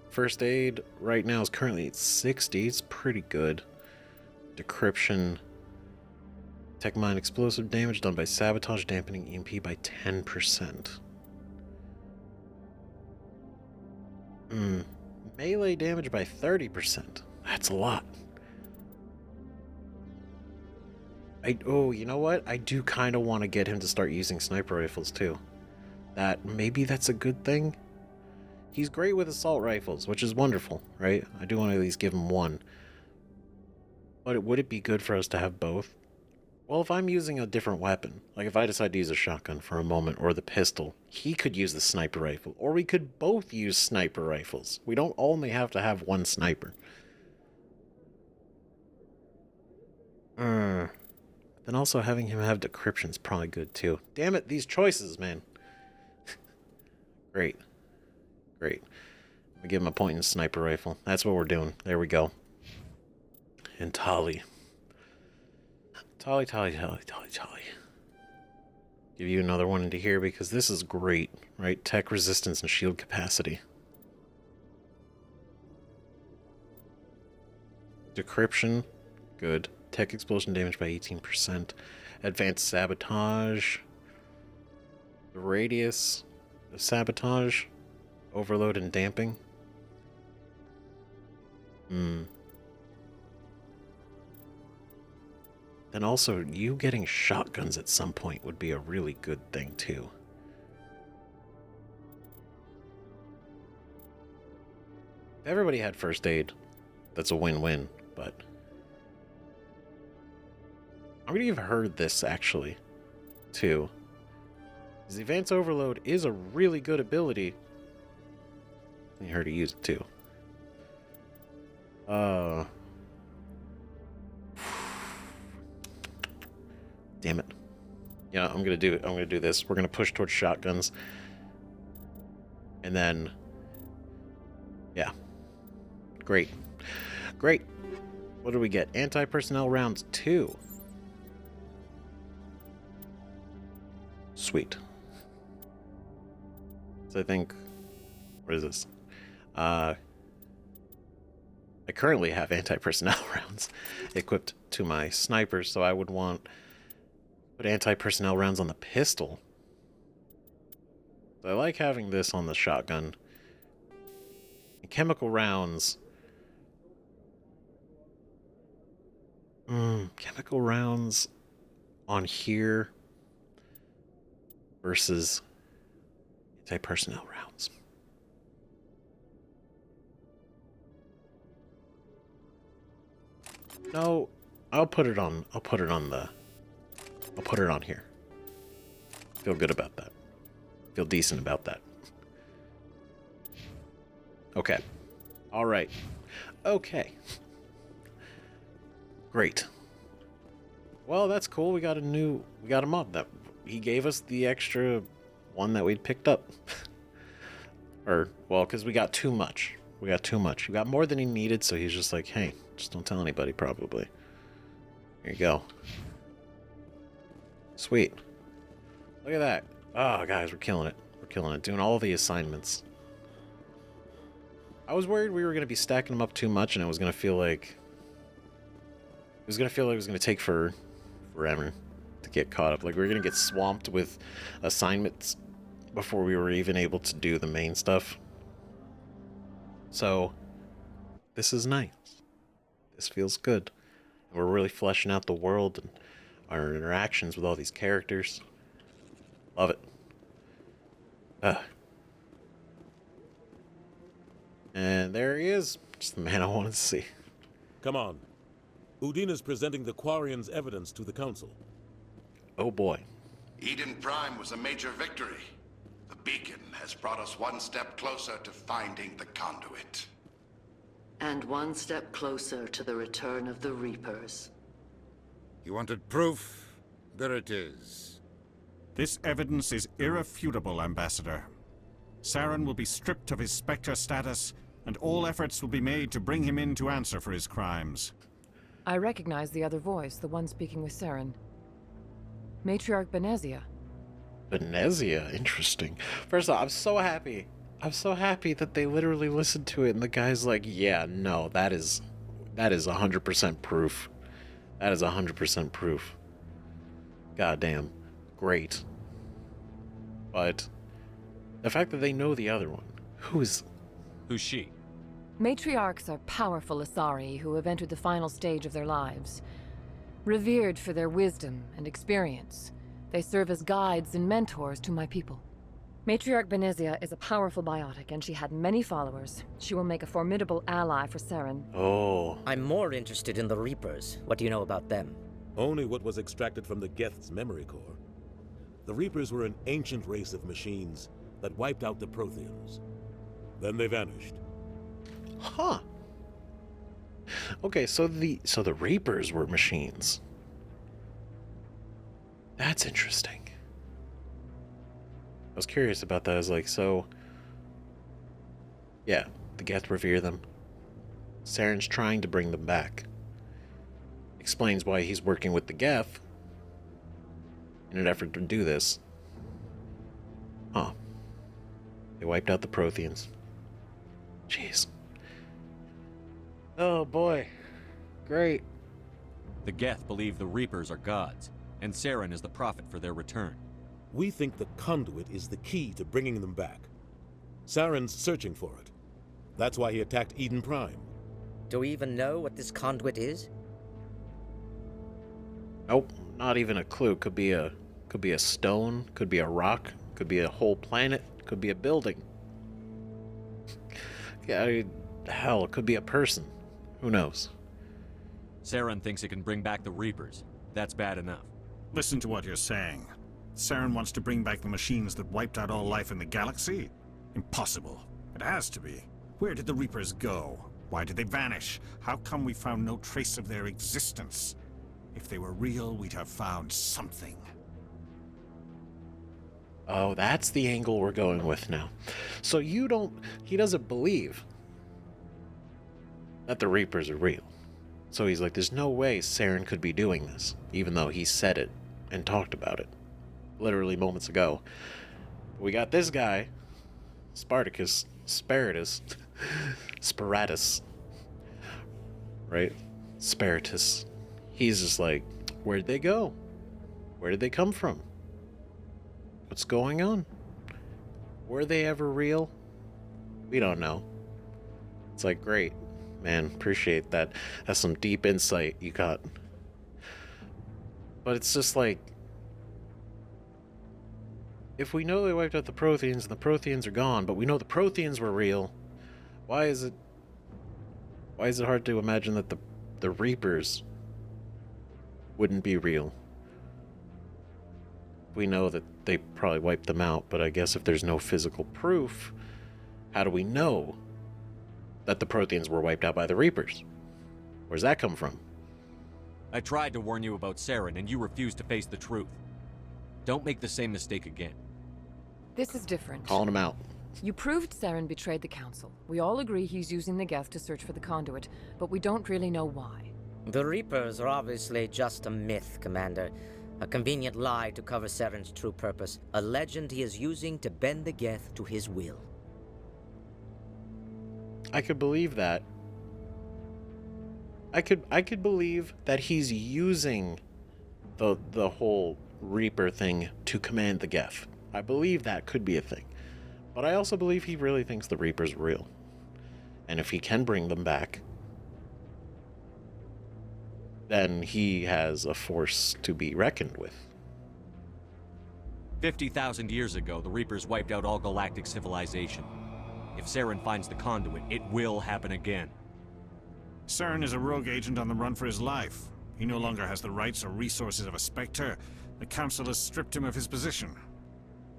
A: First aid right now is currently at 60. It's pretty good. Decryption. Tech mine explosive damage done by sabotage, dampening EMP by 10%. Melee damage by 30%. That's a lot. Oh, you know what? I do kind of want to get him to start using sniper rifles too. Maybe that's a good thing. He's great with assault rifles, which is wonderful, right? I do want to at least give him one. But would it be good for us to have both? Well, if I'm using a different weapon, like if I decide to use a shotgun for a moment or the pistol, he could use the sniper rifle, or we could both use sniper rifles. We don't only have to have one sniper. Then also having him have decryption is probably good too. Damn it, these choices, man. Great. Great. I give him a point in sniper rifle. That's what we're doing. There we go. And Tali. Tali. Give you another one into here because this is great, right? Tech resistance and shield capacity. Decryption, good. Tech explosion damage by 18%. Advanced sabotage. The radius of sabotage. Overload and damping. Then also, you getting shotguns at some point would be a really good thing, too. If everybody had first aid, that's a win-win, but... I'm gonna give her this, actually, too. Because the Advanced Overload is a really good ability. I need her to use it, too. Damn it. Yeah, I'm gonna do it. I'm gonna do this. We're gonna push towards shotguns. And then... yeah. Great. Great. What do we get? Anti-personnel rounds 2. Sweet. So I think... what is this? I currently have anti-personnel rounds equipped to my sniper, so I would want to put anti-personnel rounds on the pistol. So I like having this on the shotgun. And chemical rounds... chemical rounds on here versus anti-personnel rounds. No, I'll put it on here. Feel good about that. Feel decent about that. Okay. All right. Okay. Great. Well, that's cool. We got a mod that he gave us the extra one that we'd picked up. Because we got too much. We got more than he needed, so he's just like, hey, just don't tell anybody, probably. Here you go. Sweet. Look at that. Oh, guys, we're killing it. We're killing it. Doing all the assignments. I was worried we were going to be stacking them up too much, and it was going to feel like... it was going to take forever to get caught up. Like, we were going to get swamped with assignments before we were even able to do the main stuff. So, this is nice. This feels good. And we're really fleshing out the world and our interactions with all these characters. Love it. And there he is. Just the man I wanted to see.
M: Come on. Udina's presenting the Quarians' evidence to the Council.
A: Oh boy.
N: Eden Prime was a major victory. The beacon has brought us one step closer to finding the conduit.
O: And one step closer to the return of the Reapers.
P: You wanted proof? There it is.
Q: This evidence is irrefutable, Ambassador. Saren will be stripped of his Spectre status, and all efforts will be made to bring him in to answer for his crimes.
F: I recognize the other voice, the one speaking with Saren. Matriarch Benezia.
A: Benezia? Interesting. First off, I'm so happy. I'm so happy that they literally listened to it, and the guy's like, yeah, no, that is 100% proof. That is 100% proof. Goddamn. Great. But the fact that they know the other one, who's
C: she?
F: Matriarchs are powerful Asari who have entered the final stage of their lives. Revered for their wisdom and experience, they serve as guides and mentors to my people. Matriarch Benezia is a powerful biotic, and she had many followers. She will make a formidable ally for Saren.
A: Oh.
R: I'm more interested in the Reapers. What do you know about them?
M: Only what was extracted from the Geth's memory core. The Reapers were an ancient race of machines that wiped out the Protheans. Then they vanished.
A: Huh. Okay, so the Reapers were machines. That's interesting. I was curious about that. I was like, so yeah, the Geth revere them. Saren's trying to bring them back. Explains why he's working with the Geth in an effort to do this. Huh. They wiped out the Protheans. Jeez. Oh boy. Great.
C: The Geth believe the Reapers are gods, and Saren is the prophet for their return.
M: We think the conduit is the key to bringing them back. Saren's searching for it. That's why he attacked Eden Prime.
R: Do we even know what this conduit is?
A: Nope, not even a clue. Could be a stone, could be a rock, could be a whole planet, could be a building. Yeah, I mean, hell, it could be a person. Who knows?
C: Saren thinks it can bring back the Reapers. That's bad enough.
Q: Listen to what you're saying. Saren wants to bring back the machines that wiped out all life in the galaxy? Impossible. It has to be. Where did the Reapers go? Why did they vanish? How come we found no trace of their existence? If they were real, we'd have found something.
A: Oh, that's the angle we're going with now. So he doesn't believe that the Reapers are real. So he's like, there's no way Saren could be doing this, even though he said it and talked about it literally moments ago. We got this guy, Sparatus, right? Sparatus. He's just like, where'd they go? Where did they come from? What's going on? Were they ever real? We don't know. It's like, great, man, appreciate that. That's some deep insight you got. But it's just like, if we know they wiped out the Protheans and the Protheans are gone, but we know the Protheans were real, why is it hard to imagine that the Reapers wouldn't be real? We know that they probably wiped them out, but I guess if there's no physical proof, how do we know that the Protheans were wiped out by the Reapers? Where's that come from?
C: I tried to warn you about Saren, and you refused to face the truth. Don't make the same mistake again.
F: This is different.
A: Calling him out.
F: You proved Saren betrayed the Council. We all agree he's using the Geth to search for the conduit, but we don't really know why.
R: The Reapers are obviously just a myth, Commander. A convenient lie to cover Saren's true purpose. A legend he is using to bend the Geth to his will.
A: I could believe that. I could believe that he's using the whole Reaper thing to command the Geth. I believe that could be a thing. But I also believe he really thinks the Reapers are real. And if he can bring them back, then he has a force to be reckoned with.
C: 50,000 years ago, the Reapers wiped out all galactic civilization. If Saren finds the conduit, it will happen again.
Q: Saren is a rogue agent on the run for his life. He no longer has the rights or resources of a Spectre. The Council has stripped him of his position.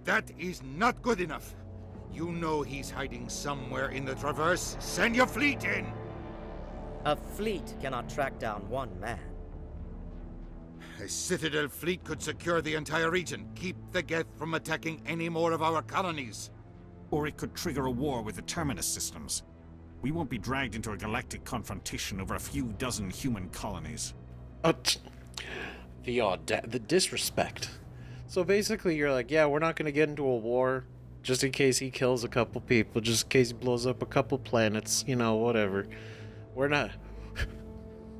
P: That is not good enough. You know he's hiding somewhere in the Traverse. Send your fleet in!
R: A fleet cannot track down one man.
P: A Citadel fleet could secure the entire region, keep the Geth from attacking any more of our colonies.
Q: Or it could trigger a war with the Terminus systems. We won't be dragged into a galactic confrontation over a few dozen human colonies.
A: The disrespect. So basically you're like, yeah, we're not going to get into a war just in case he kills a couple people, just in case he blows up a couple planets, you know, whatever. We're not...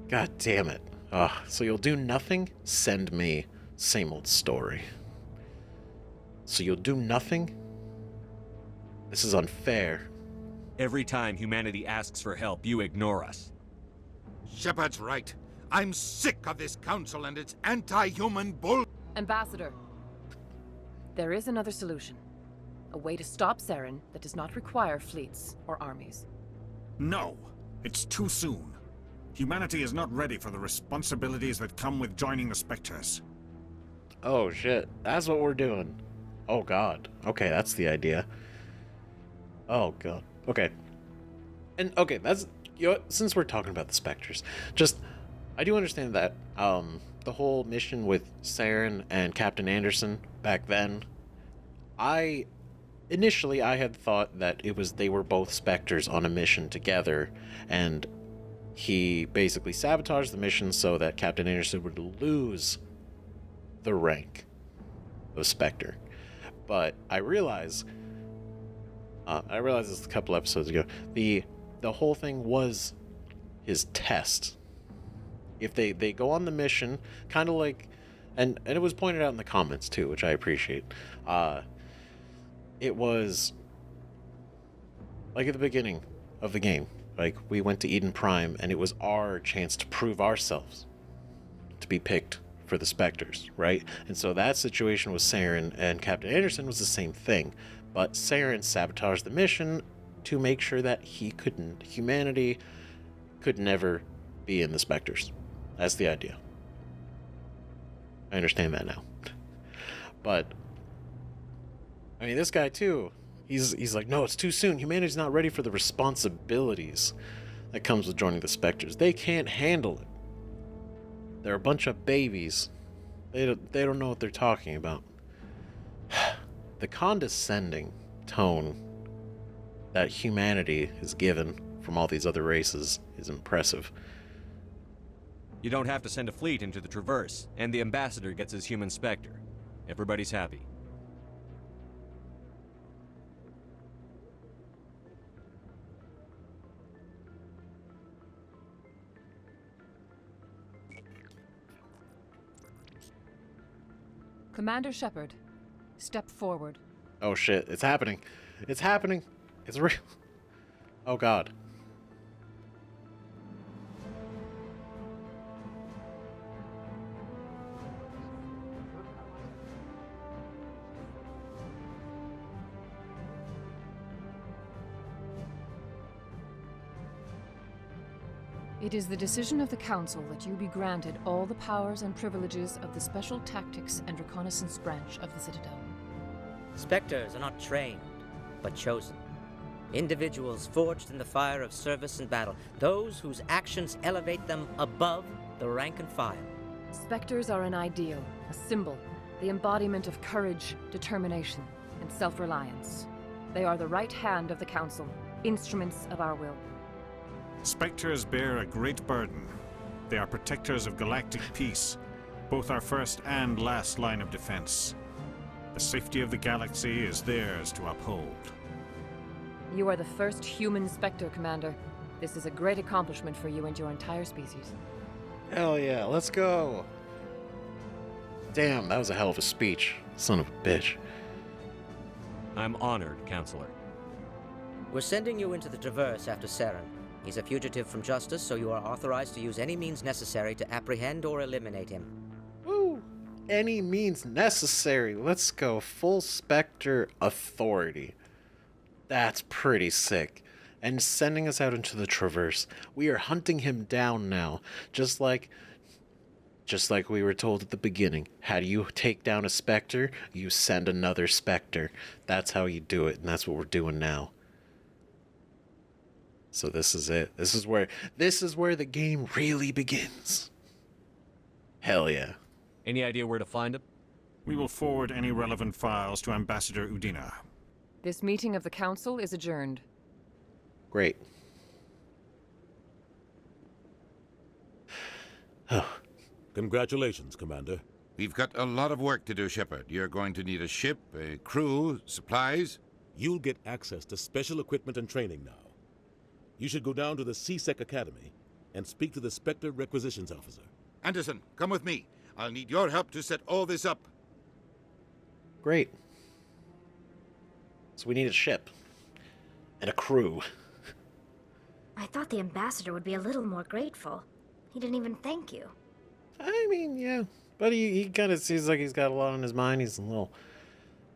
A: God damn it. So you'll do nothing? Send me. Same old story. So you'll do nothing? This is unfair.
C: Every time humanity asks for help, you ignore us.
P: Shepard's right. I'm sick of this council and its anti-human bull...
F: Ambassador, there is another solution. A way to stop Saren that does not require fleets or armies.
Q: No, it's too soon. Humanity is not ready for the responsibilities that come with joining the Spectres.
A: Oh shit, that's what we're doing. Oh god. Okay, that's the idea. Oh god. Okay. And okay, that's, you know, since we're talking about the Spectres, just, I do understand that the whole mission with Saren and Captain Anderson back then, initially I had thought that they were both Spectres on a mission together, and he basically sabotaged the mission so that Captain Anderson would lose the rank of Spectre. But I realized this a couple episodes ago, the whole thing was his test. If they go on the mission, kind of like, and it was pointed out in the comments too, which I appreciate. It was like at the beginning of the game, like we went to Eden Prime and it was our chance to prove ourselves to be picked for the Spectres, right? And so that situation with Saren and Captain Anderson was the same thing, but Saren sabotaged the mission to make sure that humanity could never be in the Spectres. That's the idea. I understand that now. But I mean, this guy too, he's like, no, it's too soon. Humanity's not ready for the responsibilities that comes with joining the Spectres. They can't handle it. They're a bunch of babies. They don't know what they're talking about. The condescending tone that humanity is given from all these other races is impressive.
C: You don't have to send a fleet into the Traverse, and the ambassador gets his human Spectre. Everybody's happy.
F: Commander Shepard, step forward.
A: Oh shit, it's happening. It's happening. It's real. Oh god.
F: It is the decision of the Council that you be granted all the powers and privileges of the Special Tactics and Reconnaissance Branch of the Citadel.
R: Spectres are not trained, but chosen. Individuals forged in the fire of service and battle, those whose actions elevate them above the rank and file.
F: Spectres are an ideal, a symbol, the embodiment of courage, determination, and self-reliance. They are the right hand of the Council, instruments of our will.
Q: Spectres bear a great burden. They are protectors of galactic peace, both our first and last line of defense. The safety of the galaxy is theirs to uphold.
F: You are the first human Spectre, Commander. This is a great accomplishment for you and your entire species.
A: Hell yeah, let's go. Damn, that was a hell of a speech. Son of a bitch.
C: I'm honored, Counselor.
R: We're sending you into the Traverse after Saren. He's a fugitive from justice, so you are authorized to use any means necessary to apprehend or eliminate him.
A: Woo! any means necessary. Let's go full Spectre authority. That's pretty sick. And sending us out into the Traverse. We are hunting him down now. Just like we were told at the beginning. How do you take down a Spectre? You send another Spectre. That's how you do it, and that's what we're doing now. So this is it. This is where the game really begins. Hell yeah.
C: Any idea where to find him?
Q: We will forward any relevant files to Ambassador Udina.
S: This meeting of the Council is adjourned.
A: Great.
M: Congratulations, Commander.
P: We've got a lot of work to do, Shepard. You're going to need a ship, a crew, supplies.
M: You'll get access to special equipment and training now. You should go down to the CSEC Academy and speak to the Spectre Requisitions Officer.
P: Anderson, come with me. I'll need your help to set all this up.
A: Great. So we need a ship. And a crew.
L: I thought the ambassador would be a little more grateful. He didn't even thank you.
A: I mean, yeah. But he kind of seems like he's got a lot on his mind. He's a little...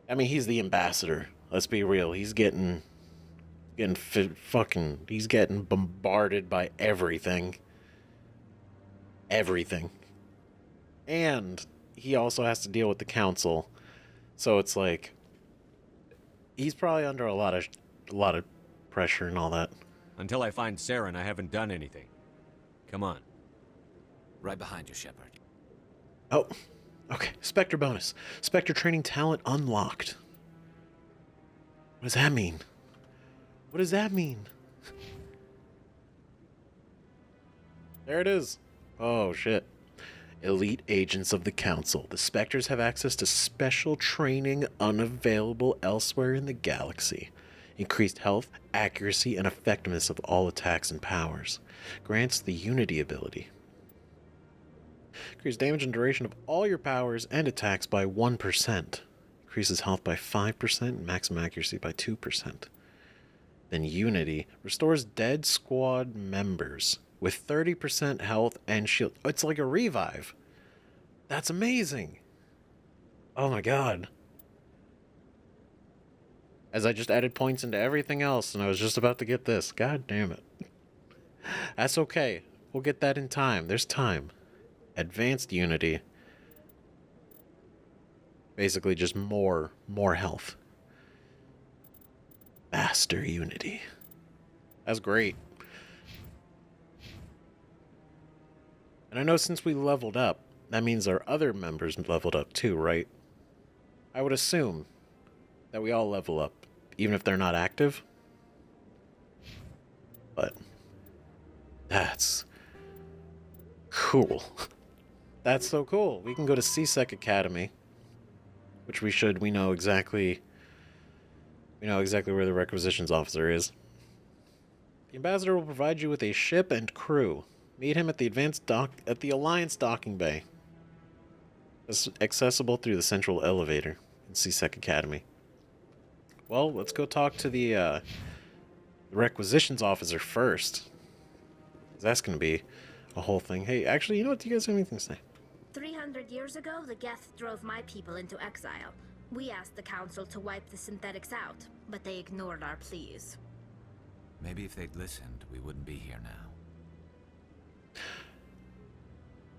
A: I mean, he's the ambassador. Let's be real. He's getting he's getting bombarded by everything. Everything. And he also has to deal with the council. So it's like he's probably under a lot of pressure and all that.
C: Until I find Saren, I haven't done anything. Come on.
I: Right behind you, Shepard.
A: Oh, okay. Spectre bonus. Spectre training talent unlocked. What does that mean? What does that mean? There it is. Oh, shit. Elite agents of the Council. The Spectres have access to special training unavailable elsewhere in the galaxy. Increased health, accuracy, and effectiveness of all attacks and powers. Grants the Unity ability. Increase damage and duration of all your powers and attacks by 1%. Increases health by 5% and maximum accuracy by 2%. Then Unity restores dead squad members with 30% health and shield. Oh, it's like a revive. That's amazing. Oh my god. As I just added points into everything else and I was just about to get this. God damn it. That's okay. We'll get that in time. There's time. Advanced Unity. Basically just more health. Master Unity. That's great. And I know since we leveled up, that means our other members leveled up too, right? I would assume that we all level up, even if they're not active. But that's cool. That's so cool. We can go to CSEC Academy, which we know exactly where the requisitions officer is. The ambassador will provide you with a ship and crew. Meet him at the Alliance docking bay. It's accessible through the central elevator in CSEC Academy. Well, let's go talk to the requisitions officer first. That's going to be a whole thing. Hey, actually, you know what? Do you guys have anything to say?
L: 300 years ago, the Geth drove my people into exile. We asked the Council to wipe the synthetics out, but they ignored our pleas.
I: Maybe if they'd listened, we wouldn't be here now.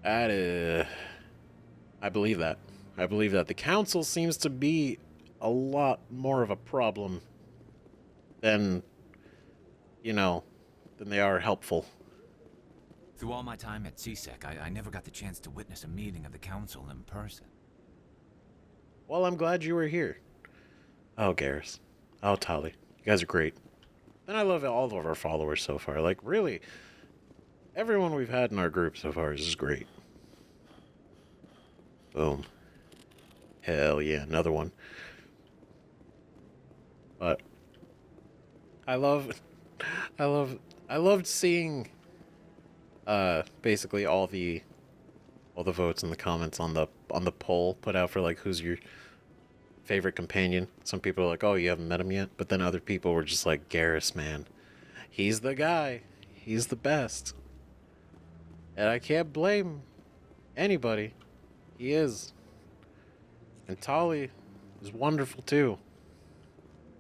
A: I believe that. I believe that. The Council seems to be a lot more of a problem than they are helpful.
I: Through all my time at CSEC, I never got the chance to witness a meeting of the Council in person.
A: Well, I'm glad you were here. Oh, Garrus. Oh, Tali. You guys are great. And I love all of our followers so far. Like, really, everyone we've had in our group so far is just great. Boom. Hell yeah, another one. But I loved seeing basically all the votes and the comments on the poll put out for like who's your favorite companion. Some people are like, oh, you haven't met him yet, but then other people were just like, Garrus, man, he's the guy, he's the best, and I can't blame anybody. He is. And Tali is wonderful too.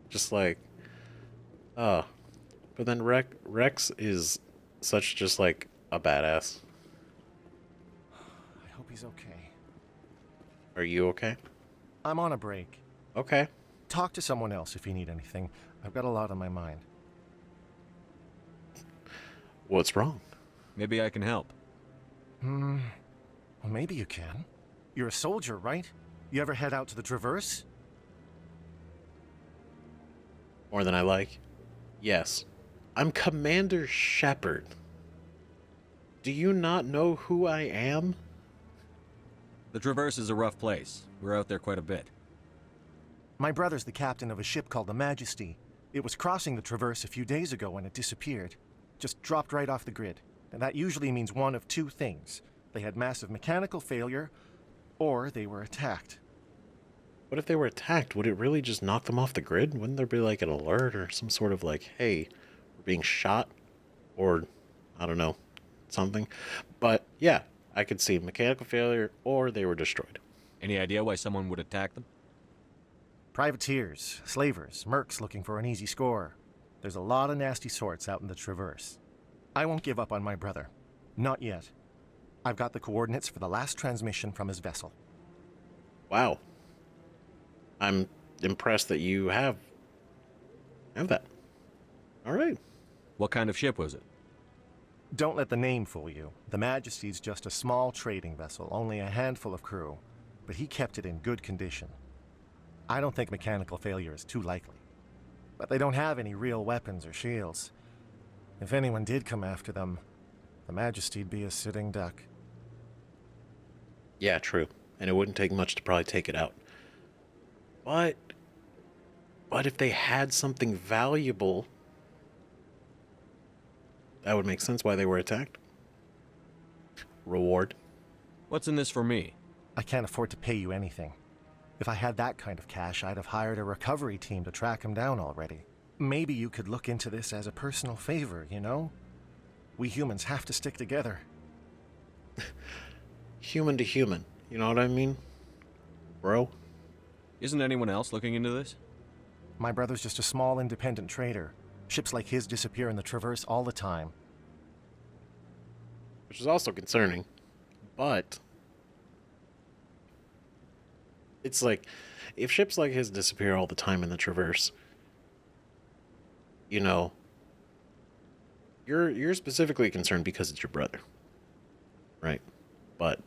A: Just like, but then Rex is such just like a badass.
T: I hope he's okay.
A: Are you okay?
T: I'm on a break.
A: Okay.
T: Talk to someone else if you need anything. I've got a lot on my mind.
A: What's wrong?
C: Maybe I can help.
T: Well, maybe you can. You're a soldier, right? You ever head out to the Traverse?
A: More than I like? Yes. I'm Commander Shepard. Do you not know who I am?
C: The Traverse is a rough place. We're out there quite a bit.
T: My brother's the captain of a ship called the Majesty. It was crossing the Traverse a few days ago when it disappeared. Just dropped right off the grid. And that usually means one of two things. They had massive mechanical failure, or they were attacked.
A: What if they were attacked? Would it really just knock them off the grid? Wouldn't there be like an alert or some sort of like, hey, we're being shot? Or, I don't know, something. But yeah, I could see mechanical failure or they were destroyed.
C: Any idea why someone would attack them?
T: Privateers, slavers, mercs looking for an easy score. There's a lot of nasty sorts out in the Traverse. I won't give up on my brother. Not yet. I've got the coordinates for the last transmission from his vessel.
A: Wow. I'm impressed that you have that. All right.
C: What kind of ship was it?
T: Don't let the name fool you. The Majesty's just a small trading vessel, only a handful of crew. But he kept it in good condition. I don't think mechanical failure is too likely. But they don't have any real weapons or shields. If anyone did come after them, the Majesty'd be a sitting duck.
A: Yeah, true. And it wouldn't take much to probably take it out. But if they had something valuable, that would make sense why they were attacked. Reward.
C: What's in this for me?
T: I can't afford to pay you anything. If I had that kind of cash, I'd have hired a recovery team to track him down already. Maybe you could look into this as a personal favor, you know? We humans have to stick together.
A: Human to human. You know what I mean? Bro?
C: Isn't anyone else looking into this?
T: My brother's just a small independent trader. Ships like his disappear in the Traverse all the time.
A: Which is also concerning. But it's like, if ships like his disappear all the time in the Traverse, you know, you're specifically concerned because it's your brother. Right? But,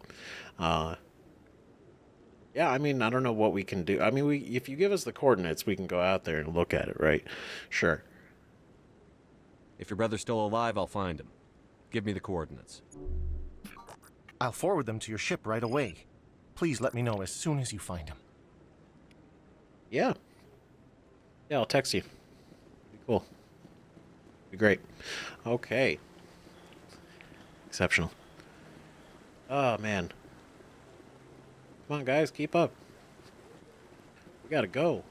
A: yeah, I mean, I don't know what we can do. I mean, if you give us the coordinates, we can go out there and look at it, right? Sure.
C: If your brother's still alive, I'll find him. Give me the coordinates.
T: I'll forward them to your ship right away. Please let me know as soon as you find him.
A: Yeah. Yeah, I'll text you. Be cool. Be great. Okay. Exceptional. Oh, man. Come on, guys, keep up. We gotta go.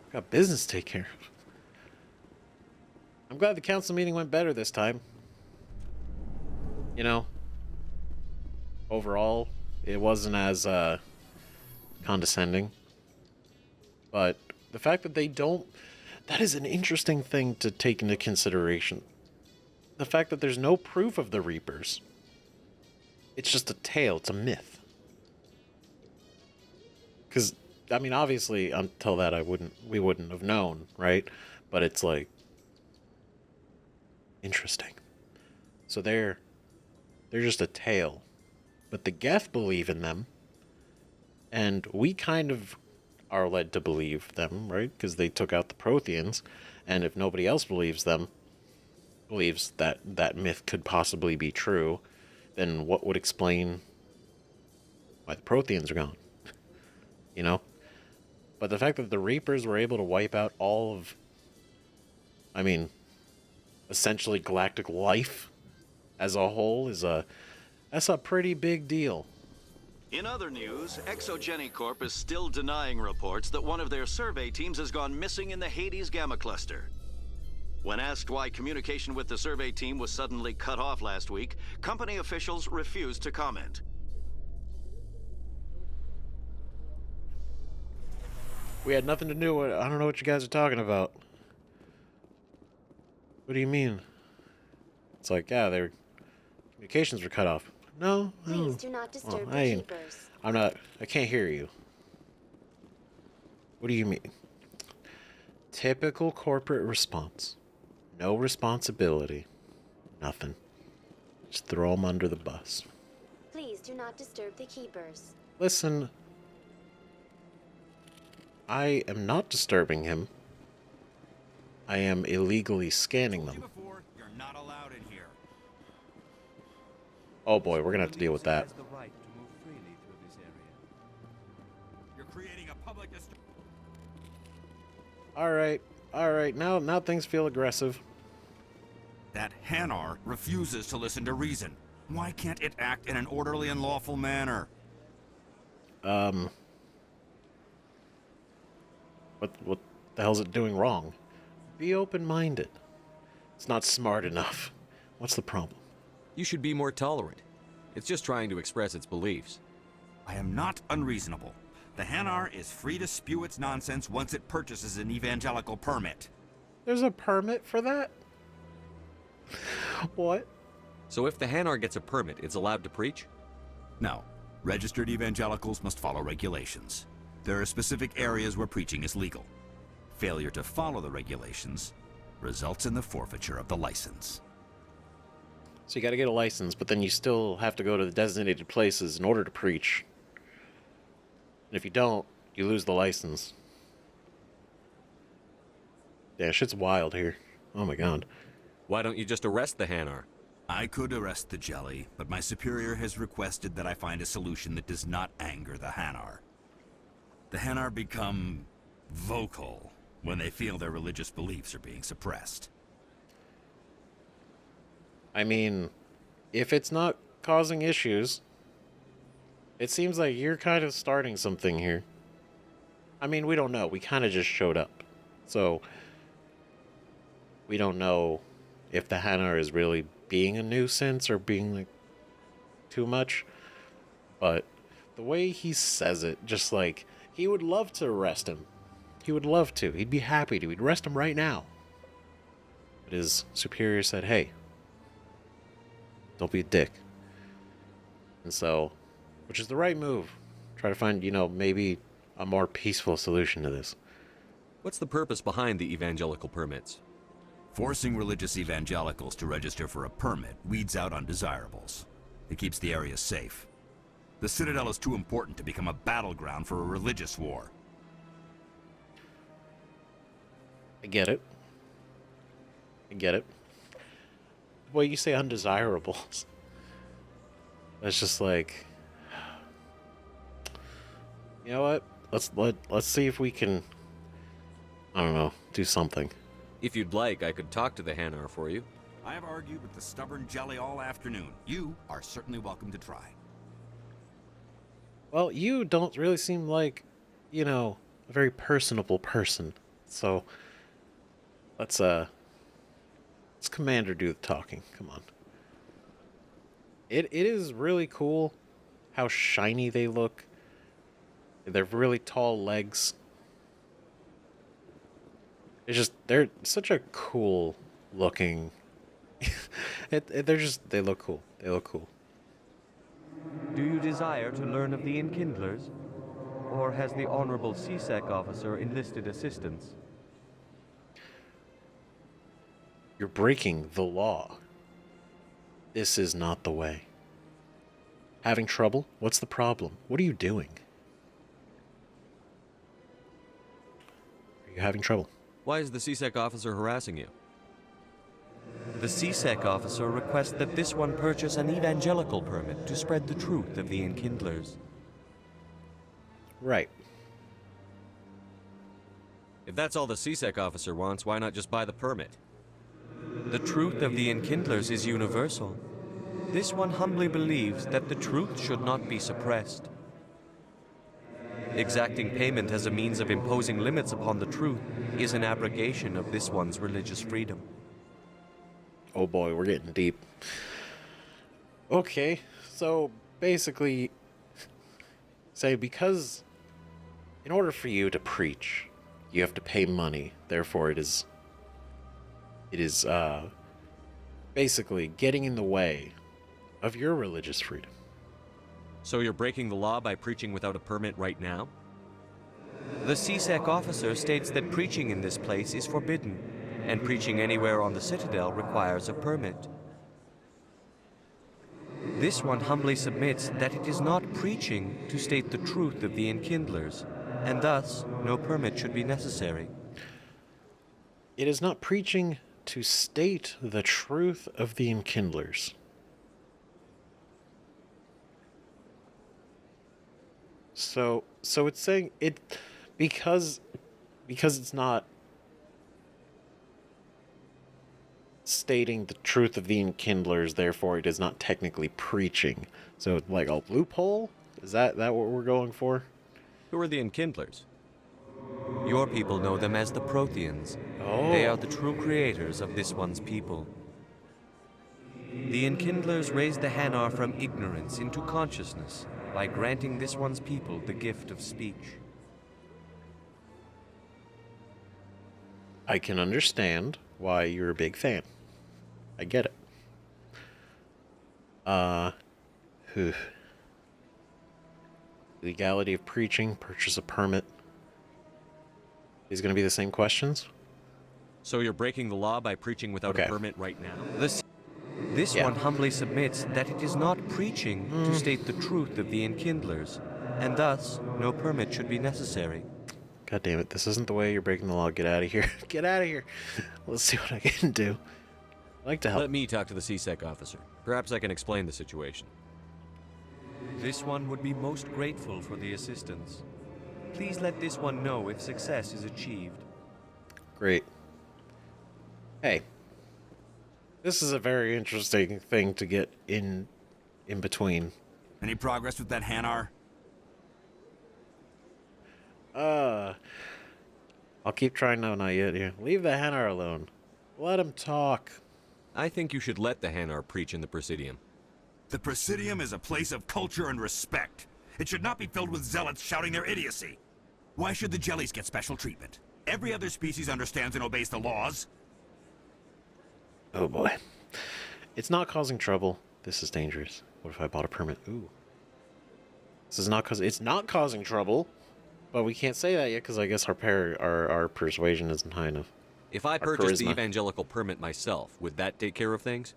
A: We got business to take care of. I'm glad the council meeting went better this time. You know, overall, it wasn't as condescending. But the fact that they don't... That is an interesting thing to take into consideration. The fact that there's no proof of the Reapers. It's just a tale. It's a myth. Because, I mean, obviously, until that, we wouldn't have known, right? But it's like... interesting. So they're just a tale. But the Geth believe in them. And we kind of are led to believe them, right? Because they took out the Protheans. And if nobody else believes that that myth could possibly be true, then what would explain why the Protheans are gone? You know? But the fact that the Reapers were able to wipe out all of, I mean, essentially galactic life as a whole that's a pretty big deal.
U: In other news, Exogeny Corp is still denying reports that one of their survey teams has gone missing in the Hades Gamma Cluster. When asked why communication with the survey team was suddenly cut off last week, company officials refused to comment.
A: We had nothing to do with it. I don't know what you guys are talking about. What do you mean? It's like, yeah, their communications were cut off. No.
B: Please do not disturb the keepers.
A: I can't hear you. What do you mean? Typical corporate response. No responsibility. Nothing. Just throw them under the bus.
B: Please do not disturb the keepers.
A: Listen. I am not disturbing him. I am illegally scanning them.
I: You're not allowed in here.
A: Oh boy, we're gonna have to deal with that.
I: You're creating a public
A: Alright, now things feel aggressive.
I: That Hanar refuses to listen to reason. Why can't it act in an orderly and lawful manner?
A: What the hell's it doing wrong? Be open-minded. It's not smart enough. What's the problem?
C: You should be more tolerant. It's just trying to express its beliefs.
I: I am not unreasonable. The Hanar is free to spew its nonsense once it purchases an evangelical permit.
A: There's a permit for that? What?
C: So if the Hanar gets a permit, it's allowed to preach?
I: No. Registered evangelicals must follow regulations. There are specific areas where preaching is legal. Failure to follow the regulations results in the forfeiture of the license.
A: So you gotta get a license, but then you still have to go to the designated places in order to preach. And if you don't, you lose the license. Yeah, shit's wild here. Oh my god.
C: Why don't you just arrest the Hanar?
I: I could arrest the jelly, but my superior has requested that I find a solution that does not anger the Hanar. The Hanar become vocal when they feel their religious beliefs are being suppressed.
A: I mean, if it's not causing issues, it seems like you're kind of starting something here. I mean, we don't know. We kind of just showed up. So, we don't know if the Hanar is really being a nuisance or being, like, too much. But the way he says it, just like, he would love to arrest him. He would love to. He'd be happy to. He'd arrest him right now. But his superior said, hey, don't be a dick. And so, which is the right move. Try to find, maybe a more peaceful solution to this.
C: What's the purpose behind the evangelical permits?
I: Forcing religious evangelicals to register for a permit weeds out undesirables. It keeps the area safe. The Citadel is too important to become a battleground for a religious war.
A: I get it. The way you say undesirables. It's just like, you know what? Let's see if we can, I don't know, do something.
C: If you'd like, I could talk to the Hanar for you.
I: I have argued with the stubborn jelly all afternoon. You are certainly welcome to try.
A: Well, you don't really seem like, a very personable person. So, let's Commander do the talking. Come on. It is really cool how shiny they look. They're really tall legs. It's just, they're such a cool looking. They look cool. They look cool.
V: Do you desire to learn of the Enkindlers? Or has the Honorable CSEC officer enlisted assistance?
A: You're breaking the law. This is not the way. Having trouble? What's the problem? What are you doing? Are you having trouble?
C: Why is the CSEC officer harassing you?
V: The CSEC officer requests that this one purchase an evangelical permit to spread the truth of the Enkindlers.
A: Right.
C: If that's all the CSEC officer wants, why not just buy the permit?
V: The truth of the Enkindlers is universal. This one humbly believes that the truth should not be suppressed. Exacting payment as a means of imposing limits upon the truth is an abrogation of this one's religious freedom.
A: Oh boy, we're getting deep. Okay, so basically, say because in order for you to preach, you have to pay money. Therefore, it is basically getting in the way of your religious freedom.
C: So you're breaking the law by preaching without a permit right now? The CSEC officer states that preaching in this place is forbidden, and preaching anywhere on the Citadel requires a permit. This one humbly submits that it is not preaching to state the truth of the Enkindlers, and thus no permit should be necessary.
A: It is not preaching to state the truth of the Enkindlers. So it's saying it because it's not stating the truth of the Enkindlers, therefore it is not technically preaching. So like a loophole? Is that what we're going for?
C: Who are the Enkindlers? Your people know them as the Protheans.
A: Oh.
C: They are the true creators of this one's people. The Enkindlers raised the Hanar from ignorance into consciousness by granting this one's people the gift of speech.
A: I can understand why you're a big fan. I get it. Legality of preaching, purchase a permit. Is going to be the same questions?
C: So you're breaking the law by preaching without a permit right now? This
A: Yeah.
C: one humbly submits that it is not preaching to state the truth of the Enkindlers, and thus no permit should be necessary.
A: God damn it, this isn't the way you're breaking the law. Get out of here. Get out of here. Let's see what I can do. I'd like to help.
C: Let me talk to the CSEC officer. Perhaps I can explain the situation. This one would be most grateful for the assistance. Please let this one know if success is achieved.
A: Great. Hey. This is a very interesting thing to get in between.
I: Any progress with that Hanar?
A: I'll keep trying. No, not yet. Here. Leave the Hanar alone. Let him talk.
C: I think you should let the Hanar preach in the Presidium.
I: The Presidium is a place of culture and respect. It should not be filled with zealots shouting their idiocy. Why should the jellies get special treatment? Every other species understands and obeys the laws.
A: Oh boy. It's not causing trouble. This is dangerous. What if I bought a permit? Ooh. This is not it's not causing trouble. But we can't say that yet because I guess our persuasion isn't high enough.
C: If I purchased the evangelical permit myself, would that take care of things?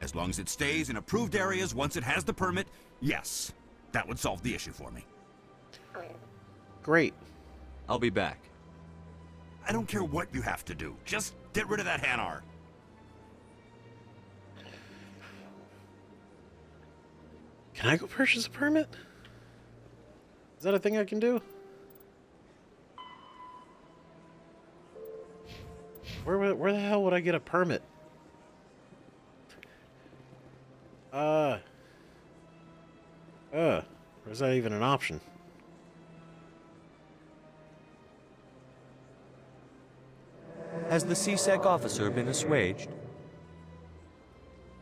I: As long as it stays in approved areas once it has the permit, yes. That would solve the issue for me.
A: Great.
C: I'll be back.
I: I don't care what you have to do. Just get rid of that Hanar.
A: Can I go purchase a permit? Is that a thing I can do? Where the hell would I get a permit? Or is that even an option?
C: Has the CSEC officer been assuaged?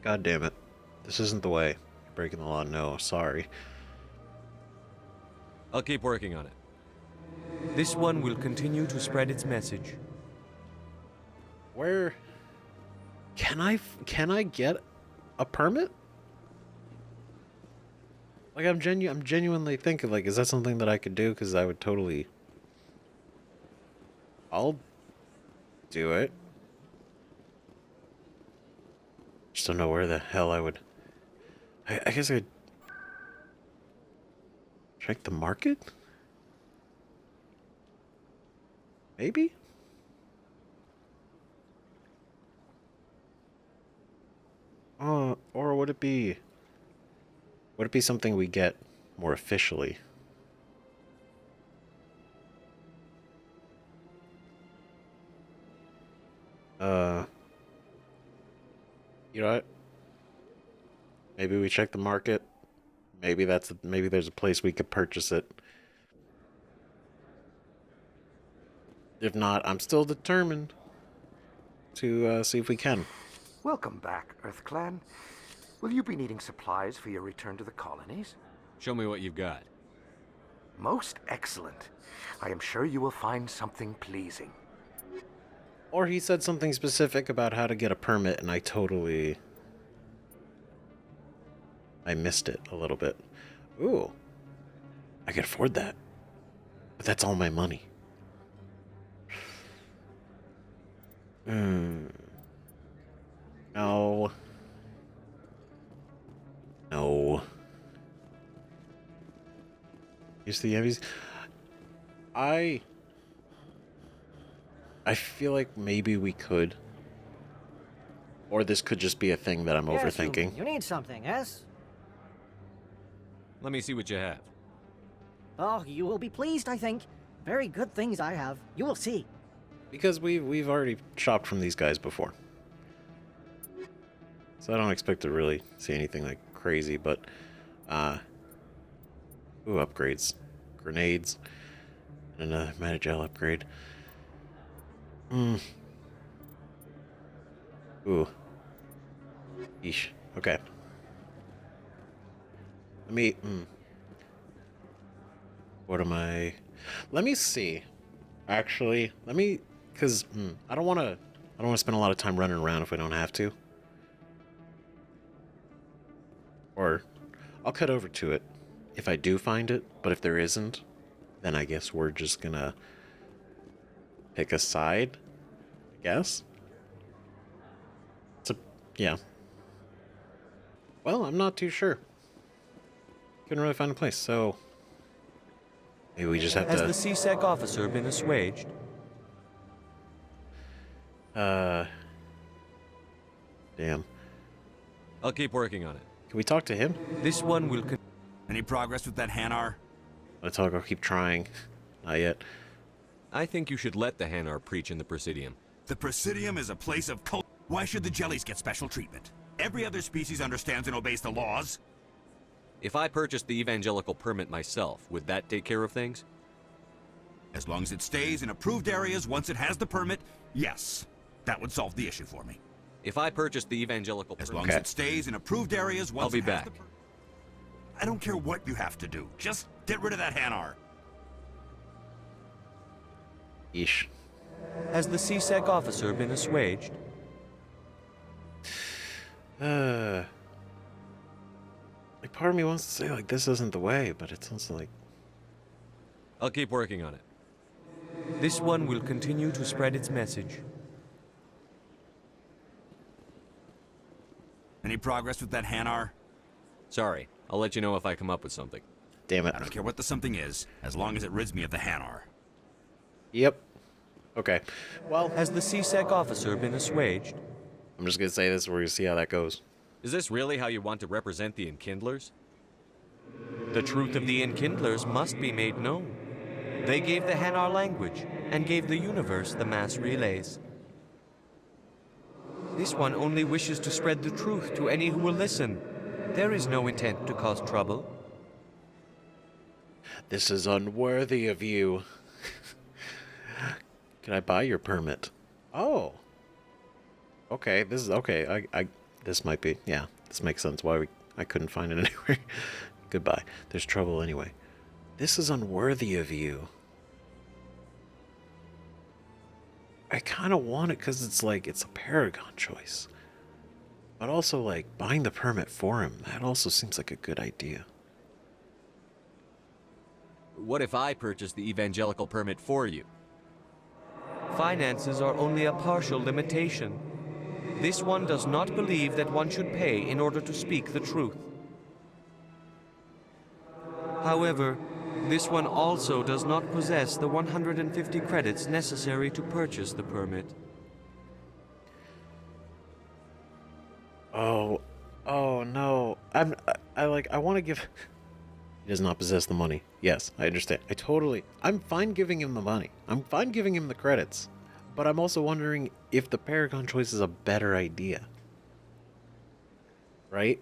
A: God damn it. This isn't the way. You're breaking the law. No, sorry.
C: I'll keep working on it. This one will continue to spread its message.
A: Where can I get a permit? Like I'm genuinely thinking like, is that something that I could do? Because I would totally. I'll do it. Just don't know where the hell I would. I guess I'd check the market. Maybe. Or would it be something we get more officially? You know what? Maybe we check the market. Maybe there's a place we could purchase it. If not, I'm still determined to see if we can.
D: Welcome back, Earth Clan. Will you be needing supplies for your return to the colonies?
C: Show me what you've got.
D: Most excellent. I am sure you will find something pleasing.
A: Or he said something specific about how to get a permit, and I missed it a little bit. Ooh. I can afford that. But that's all my money. No. No. Use the Yevis. I feel like maybe we could. Or this could just be a thing that I'm overthinking.
E: You need something, yes?
C: Let me see what you have.
E: Oh, you will be pleased, I think. Very good things I have. You will see.
A: Because we've already shopped from these guys before. So I don't expect to really see anything like crazy, but upgrades. Grenades. And another Metagel upgrade. Ooh. Yeesh. Okay. Let me what am I? Let me see. Actually, because I don't want to spend a lot of time running around if we don't have to. Or I'll cut over to it if I do find it, but if there isn't, then I guess we're just gonna pick a side, I guess. Yeah. Well, I'm not too sure. Couldn't really find a place, so maybe we just have
C: Has
A: to...
C: the CSEC officer been assuaged?
A: Damn.
C: I'll keep working on it.
A: Can we talk to him?
C: This one will...
I: Any progress with that Hanar?
A: I'll keep trying. Not yet.
C: I think you should let the Hanar preach in the Presidium.
I: The Presidium is a place of cult. Why should the jellies get special treatment? Every other species understands and obeys the laws.
C: If I purchased the evangelical permit myself, would that take care of things?
I: As long as it stays in approved areas once it has the permit, yes. That would solve the issue for me.
C: If I purchased the evangelical permit...
I: As long as it stays in approved areas once
C: I'll be
I: it has
C: back.
I: I don't care what you have to do. Just get rid of that Hanar.
A: Yeesh.
C: Has the CSEC officer been assuaged?
A: Like, part of me wants to say, like, this isn't the way, but it sounds like...
C: I'll keep working on it. This one will continue to spread its message.
I: Any progress with that Hanar?
C: Sorry, I'll let you know if I come up with something.
A: Damn it.
I: I don't care what the something is, as long as it rids me of the Hanar.
A: Yep. Okay. Well...
C: Has the CSEC officer been assuaged?
A: I'm just gonna say this, we're gonna see how that goes.
C: Is this really how you want to represent the Enkindlers? The truth of the Enkindlers must be made known. They gave the Hanar language, and gave the universe the mass relays. This one only wishes to spread the truth to any who will listen. There is no intent to cause trouble.
A: This is unworthy of you. Can I buy your permit? Oh. Okay, this is okay. This might be, yeah, this makes sense why I couldn't find it anywhere. Goodbye. There's trouble anyway. This is unworthy of you. I kind of want it because it's like, it's a Paragon choice. But also, like, buying the permit for him, that also seems like a good idea.
C: What if I purchased the evangelical permit for you? Finances are only a partial limitation. This one does not believe that one should pay in order to speak the truth. However, this one also does not possess the 150 credits necessary to purchase the permit.
A: Oh no. I want to give... He does not possess the money. Yes, I understand. I'm fine giving him the money. I'm fine giving him the credits. But I'm also wondering if the Paragon choice is a better idea. Right?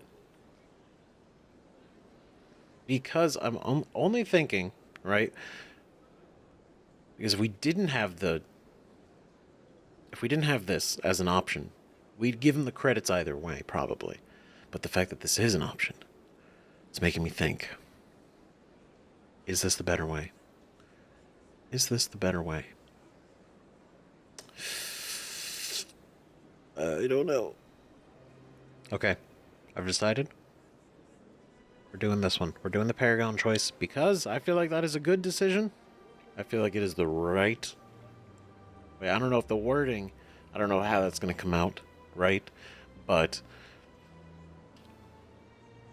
A: Because I'm only thinking, right? Because if we didn't have this as an option, we'd give him the credits either way, probably. But the fact that this is an option, it's making me think. Is this the better way? Is this the better way? I don't know. Okay, I've decided. We're doing this one. We're doing the Paragon choice because I feel like that is a good decision. I feel like it is the right way. I don't know if the wording, I don't know how that's going to come out right, but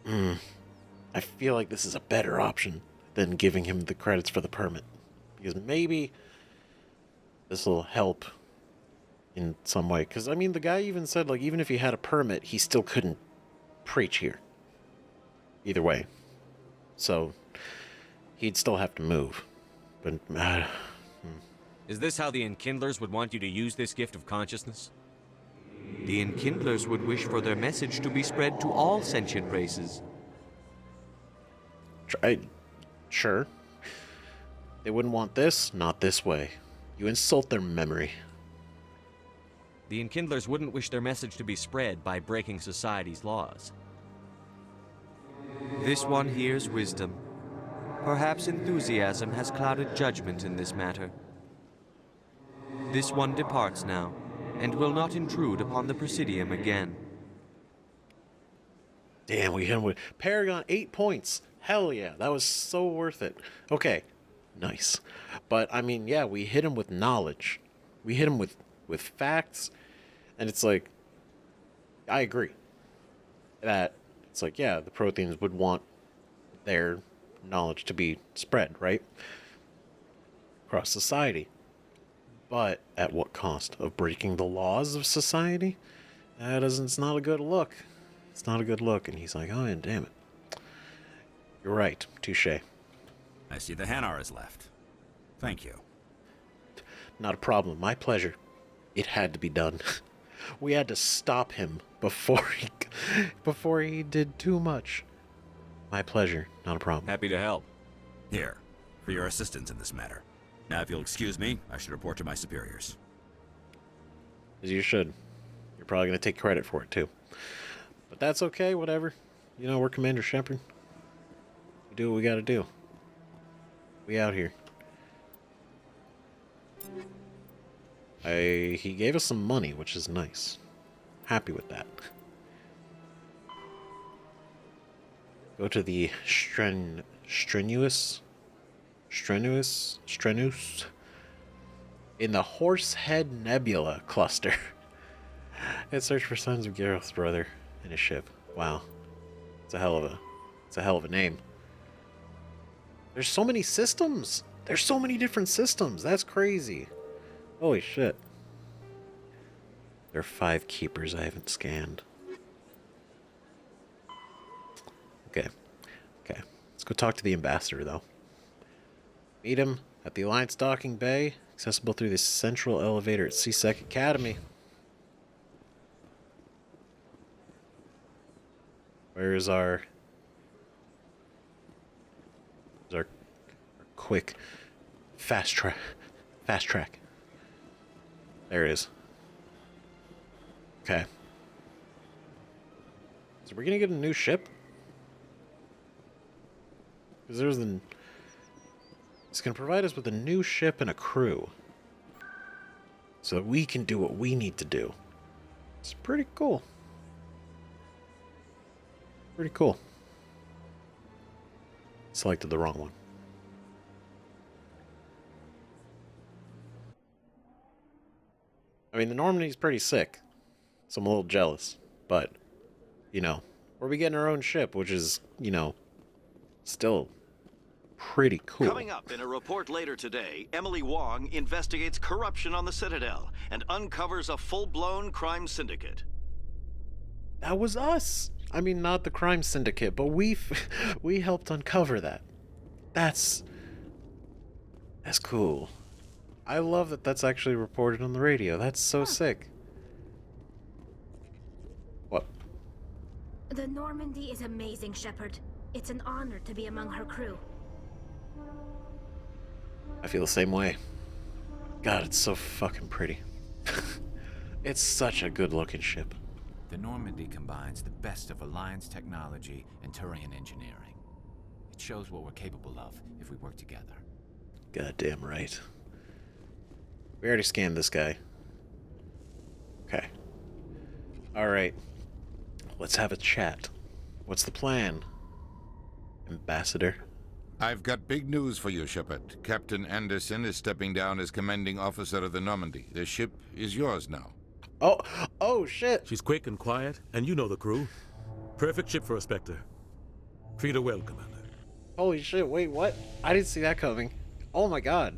A: I feel like this is a better option than giving him the credits for the permit. Because maybe this will help in some way. Because, I mean, the guy even said, like, even if he had a permit, he still couldn't preach here. Either way. So, he'd still have to move. But,
C: Is this how the Enkindlers would want you to use this gift of consciousness? The Enkindlers would wish for their message to be spread to all sentient races.
A: Sure. They wouldn't want this, not this way. You insult their memory.
C: The Enkindlers wouldn't wish their message to be spread by breaking society's laws. This one hears wisdom. Perhaps enthusiasm has clouded judgment in this matter. This one departs now, and will not intrude upon the Presidium again.
A: Damn, we hit him with Paragon 8 points. Hell yeah, that was so worth it. Okay, nice. But, I mean, yeah, we hit him with knowledge. We hit him with facts, and it's like, I agree. That, it's like, yeah, the Protheans would want their knowledge to be spread, right? Across society. But at what cost? Of breaking the laws of society? It's not a good look. It's not a good look. And he's like, oh, yeah, damn it. You're right. Touché.
I: I see the Hanar is left. Thank you.
A: Not a problem. My pleasure. It had to be done. We had to stop him before he did too much. My pleasure. Not a problem.
C: Happy to help.
I: Here, for your assistance in this matter. Now, if you'll excuse me, I should report to my superiors.
A: As you should. You're probably going to take credit for it, too. But that's okay, whatever. You know, we're Commander Shepard. We do what we gotta do. We out here. He gave us some money, which is nice. Happy with that. Go to the strenuous in the Horsehead Nebula cluster. And search for signs of Gareth's brother in his ship. Wow. It's a hell of a name. There's so many systems. There's so many different systems. That's crazy. Holy shit. There are 5 keepers I haven't scanned. Okay. Let's go talk to the ambassador, though. Meet him at the Alliance docking bay, accessible through the central elevator at CSEC Academy. Where is our quick fast track? There it is. Okay. So we're gonna get a new ship? Because it's gonna provide us with a new ship and a crew. So that we can do what we need to do. It's pretty cool. Pretty cool. Selected the wrong one. I mean, the Normandy's pretty sick, so I'm a little jealous. But, you know, we're getting our own ship, which is, you know, still pretty cool.
U: Coming up in a report later today, Emily Wong investigates corruption on the Citadel and uncovers a full-blown crime syndicate.
A: That was us. I mean, not the crime syndicate, but we helped uncover that. That's cool. I love that that's actually reported on the radio. That's so sick. What?
L: The Normandy is amazing, Shepard. It's an honor to be among her crew.
A: I feel the same way. God, it's so fucking pretty. It's such a good-looking ship.
H: The Normandy combines the best of Alliance technology and Turian engineering. It shows what we're capable of if we work together.
A: Goddamn right. We already scanned this guy. Okay. Alright. Let's have a chat. What's the plan, Ambassador?
P: I've got big news for you, Shepard. Captain Anderson is stepping down as commanding officer of the Normandy. The ship is yours now.
A: Oh shit!
M: She's quick and quiet, and you know the crew. Perfect ship for a Spectre. Treat her well, Commander.
A: Holy shit, wait, what? I didn't see that coming. Oh my god.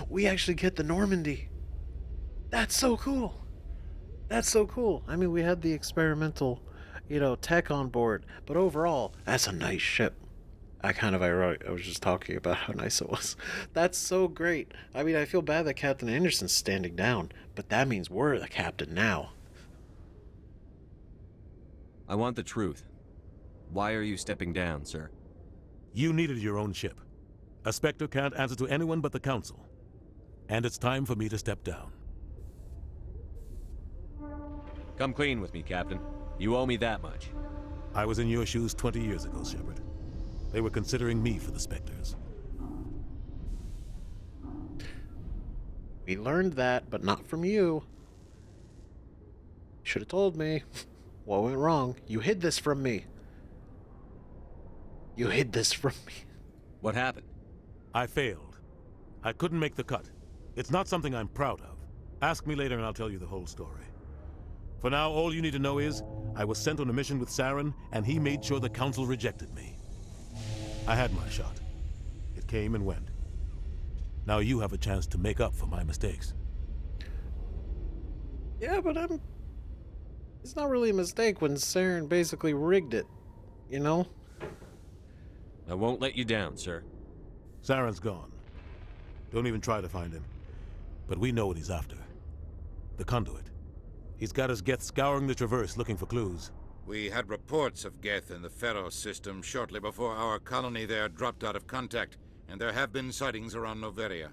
A: We actually get the Normandy. That's so cool. That's so cool. I mean, we had the experimental, tech on board, but overall, that's a nice ship. I was just talking about how nice it was. That's so great. I mean, I feel bad that Captain Anderson's standing down, but that means we're the captain now.
C: I want the truth. Why are you stepping down, sir?
M: You needed your own ship. A Spectre can't answer to anyone but the Council. And it's time for me to step down.
C: Come clean with me, Captain. You owe me that much.
M: I was in your shoes 20 years ago, Shepard. They were considering me for the Spectres.
A: We learned that, but not from you. Should have told me. What went wrong? You hid this from me. You hid this from me.
C: What happened?
M: I failed. I couldn't make the cut. It's not something I'm proud of. Ask me later and I'll tell you the whole story. For now, all you need to know is, I was sent on a mission with Saren, and he made sure the Council rejected me. I had my shot. It came and went. Now you have a chance to make up for my mistakes.
A: Yeah, but it's not really a mistake when Saren basically rigged it,
C: I won't let you down, sir.
M: Saren's gone. Don't even try to find him. But we know what he's after. The conduit. He's got his Geth scouring the Traverse looking for clues.
P: We had reports of Geth in the Pharos system shortly before our colony there dropped out of contact, and there have been sightings around Noveria.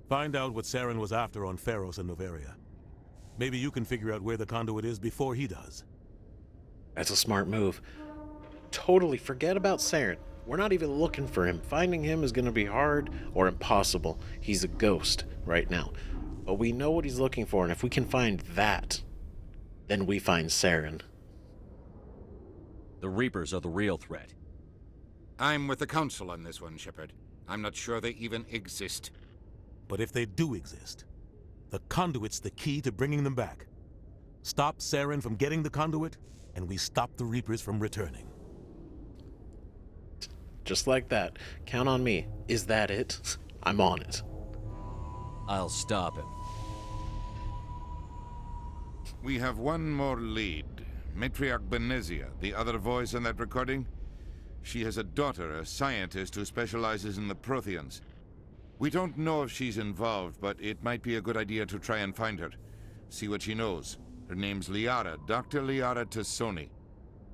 M: Find out what Saren was after on Pharos and Noveria. Maybe you can figure out where the conduit is before he does.
A: That's a smart move. Totally forget about Saren. We're not even looking for him. Finding him is going to be hard or impossible. He's a ghost right now. But we know what he's looking for, and if we can find that, then we find Saren.
C: The Reapers are the real threat.
P: I'm with the Council on this one, Shepard. I'm not sure they even exist.
M: But if they do exist, the conduit's the key to bringing them back. Stop Saren from getting the conduit, and we stop the Reapers from returning.
A: Just like that. Count on me. Is that it? I'm on it.
C: I'll stop him.
P: We have one more lead. Matriarch Benezia, the other voice in that recording. She has a daughter, a scientist who specializes in the Protheans. We don't know if she's involved, but it might be a good idea to try and find her. See what she knows. Her name's Liara, Dr. Liara Tassoni.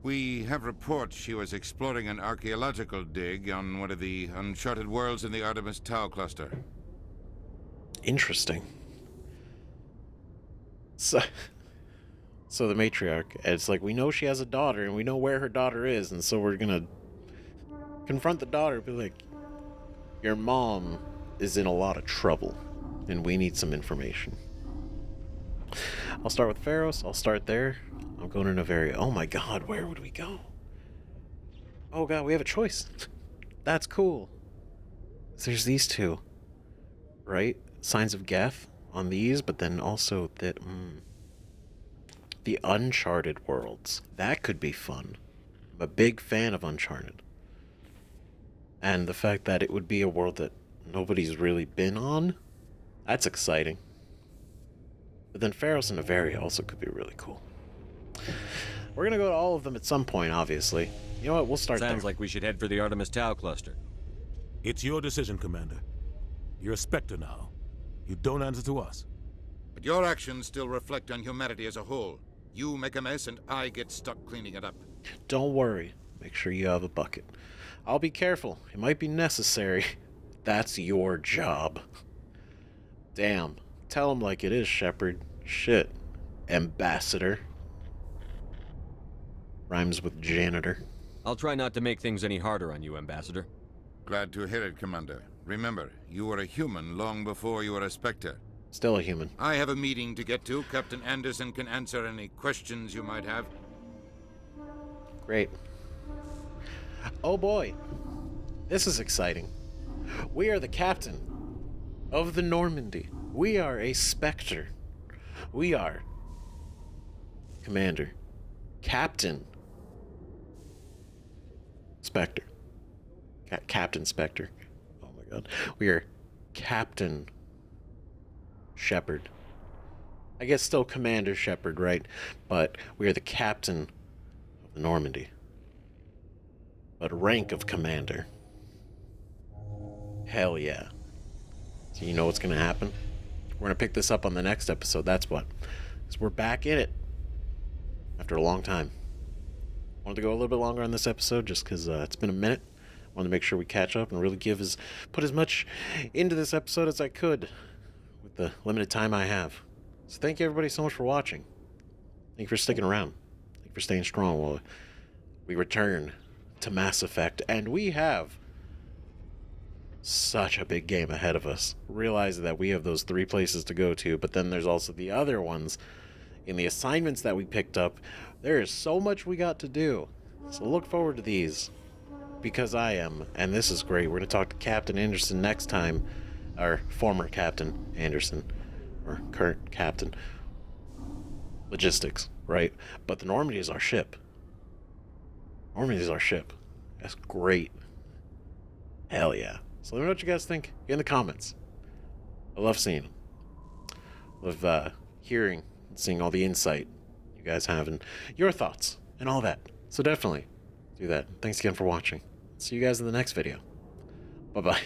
P: We have reports she was exploring an archaeological dig on one of the uncharted worlds in the Artemis Tau cluster.
A: Interesting. So the matriarch, it's like, we know she has a daughter, and we know where her daughter is, and so we're gonna confront the daughter and be like, your mom is in a lot of trouble, and we need some information. I'll start with Pharos. I'll start there. I'm going to Noveria. Oh my god, where would we go? Oh god, we have a choice. That's cool. There's these two, right? Signs of Geth on these, but then also that the Uncharted worlds. That could be fun. I'm a big fan of Uncharted. And the fact that it would be a world that nobody's really been on, that's exciting. But then Pharos and Noveria also could be really cool. We're gonna go to all of them at some point, obviously. You know what? We'll start there.
C: Sounds like we should head for the Artemis Tau cluster.
M: It's your decision, Commander. You're a Spectre now. You don't answer to us.
P: But your actions still reflect on humanity as a whole. You make a mess and I get stuck cleaning it up.
A: Don't worry. Make sure you have a bucket. I'll be careful. It might be necessary. That's your job. Damn. Tell him like it is, Shepard. Shit. Ambassador. Rhymes with janitor.
C: I'll try not to make things any harder on you, Ambassador.
P: Glad to hear it, Commander. Remember, you were a human long before you were a Spectre.
A: Still a human.
P: I have a meeting to get to. Captain Anderson can answer any questions you might have.
A: Great. Oh boy. This is exciting. We are the captain of the Normandy. We are a Spectre. We are Commander. Captain Spectre. Captain Spectre. Oh my god. We are Captain Shepard. I guess still Commander Shepard, right? But we are the captain of the Normandy. But rank of commander. Hell yeah. So you know what's going to happen? We're going to pick this up on the next episode, that's what. Because we're back in it. After a long time. Wanted to go a little bit longer on this episode just because it's been a minute. Wanted to make sure we catch up and really put as much into this episode as I could with the limited time I have. So thank you everybody so much for watching. Thank you for sticking around. Thank you for staying strong while we return to Mass Effect. And we have such a big game ahead of us. Realize that we have those 3 places to go to, but then there's also the other ones in the assignments that we picked up. There is so much we got to do. So look forward to these. Because I am, and this is great. We're going to talk to Captain Anderson next time, our former Captain Anderson, or current Captain. Logistics, right? But the Normandy is our ship. Normandy is our ship. That's great. Hell yeah. So let me know what you guys think in the comments. I love seeing them. Love hearing and seeing all the insight you guys have and your thoughts and all that. So definitely do that. Thanks again for watching. See you guys in the next video. Bye-bye.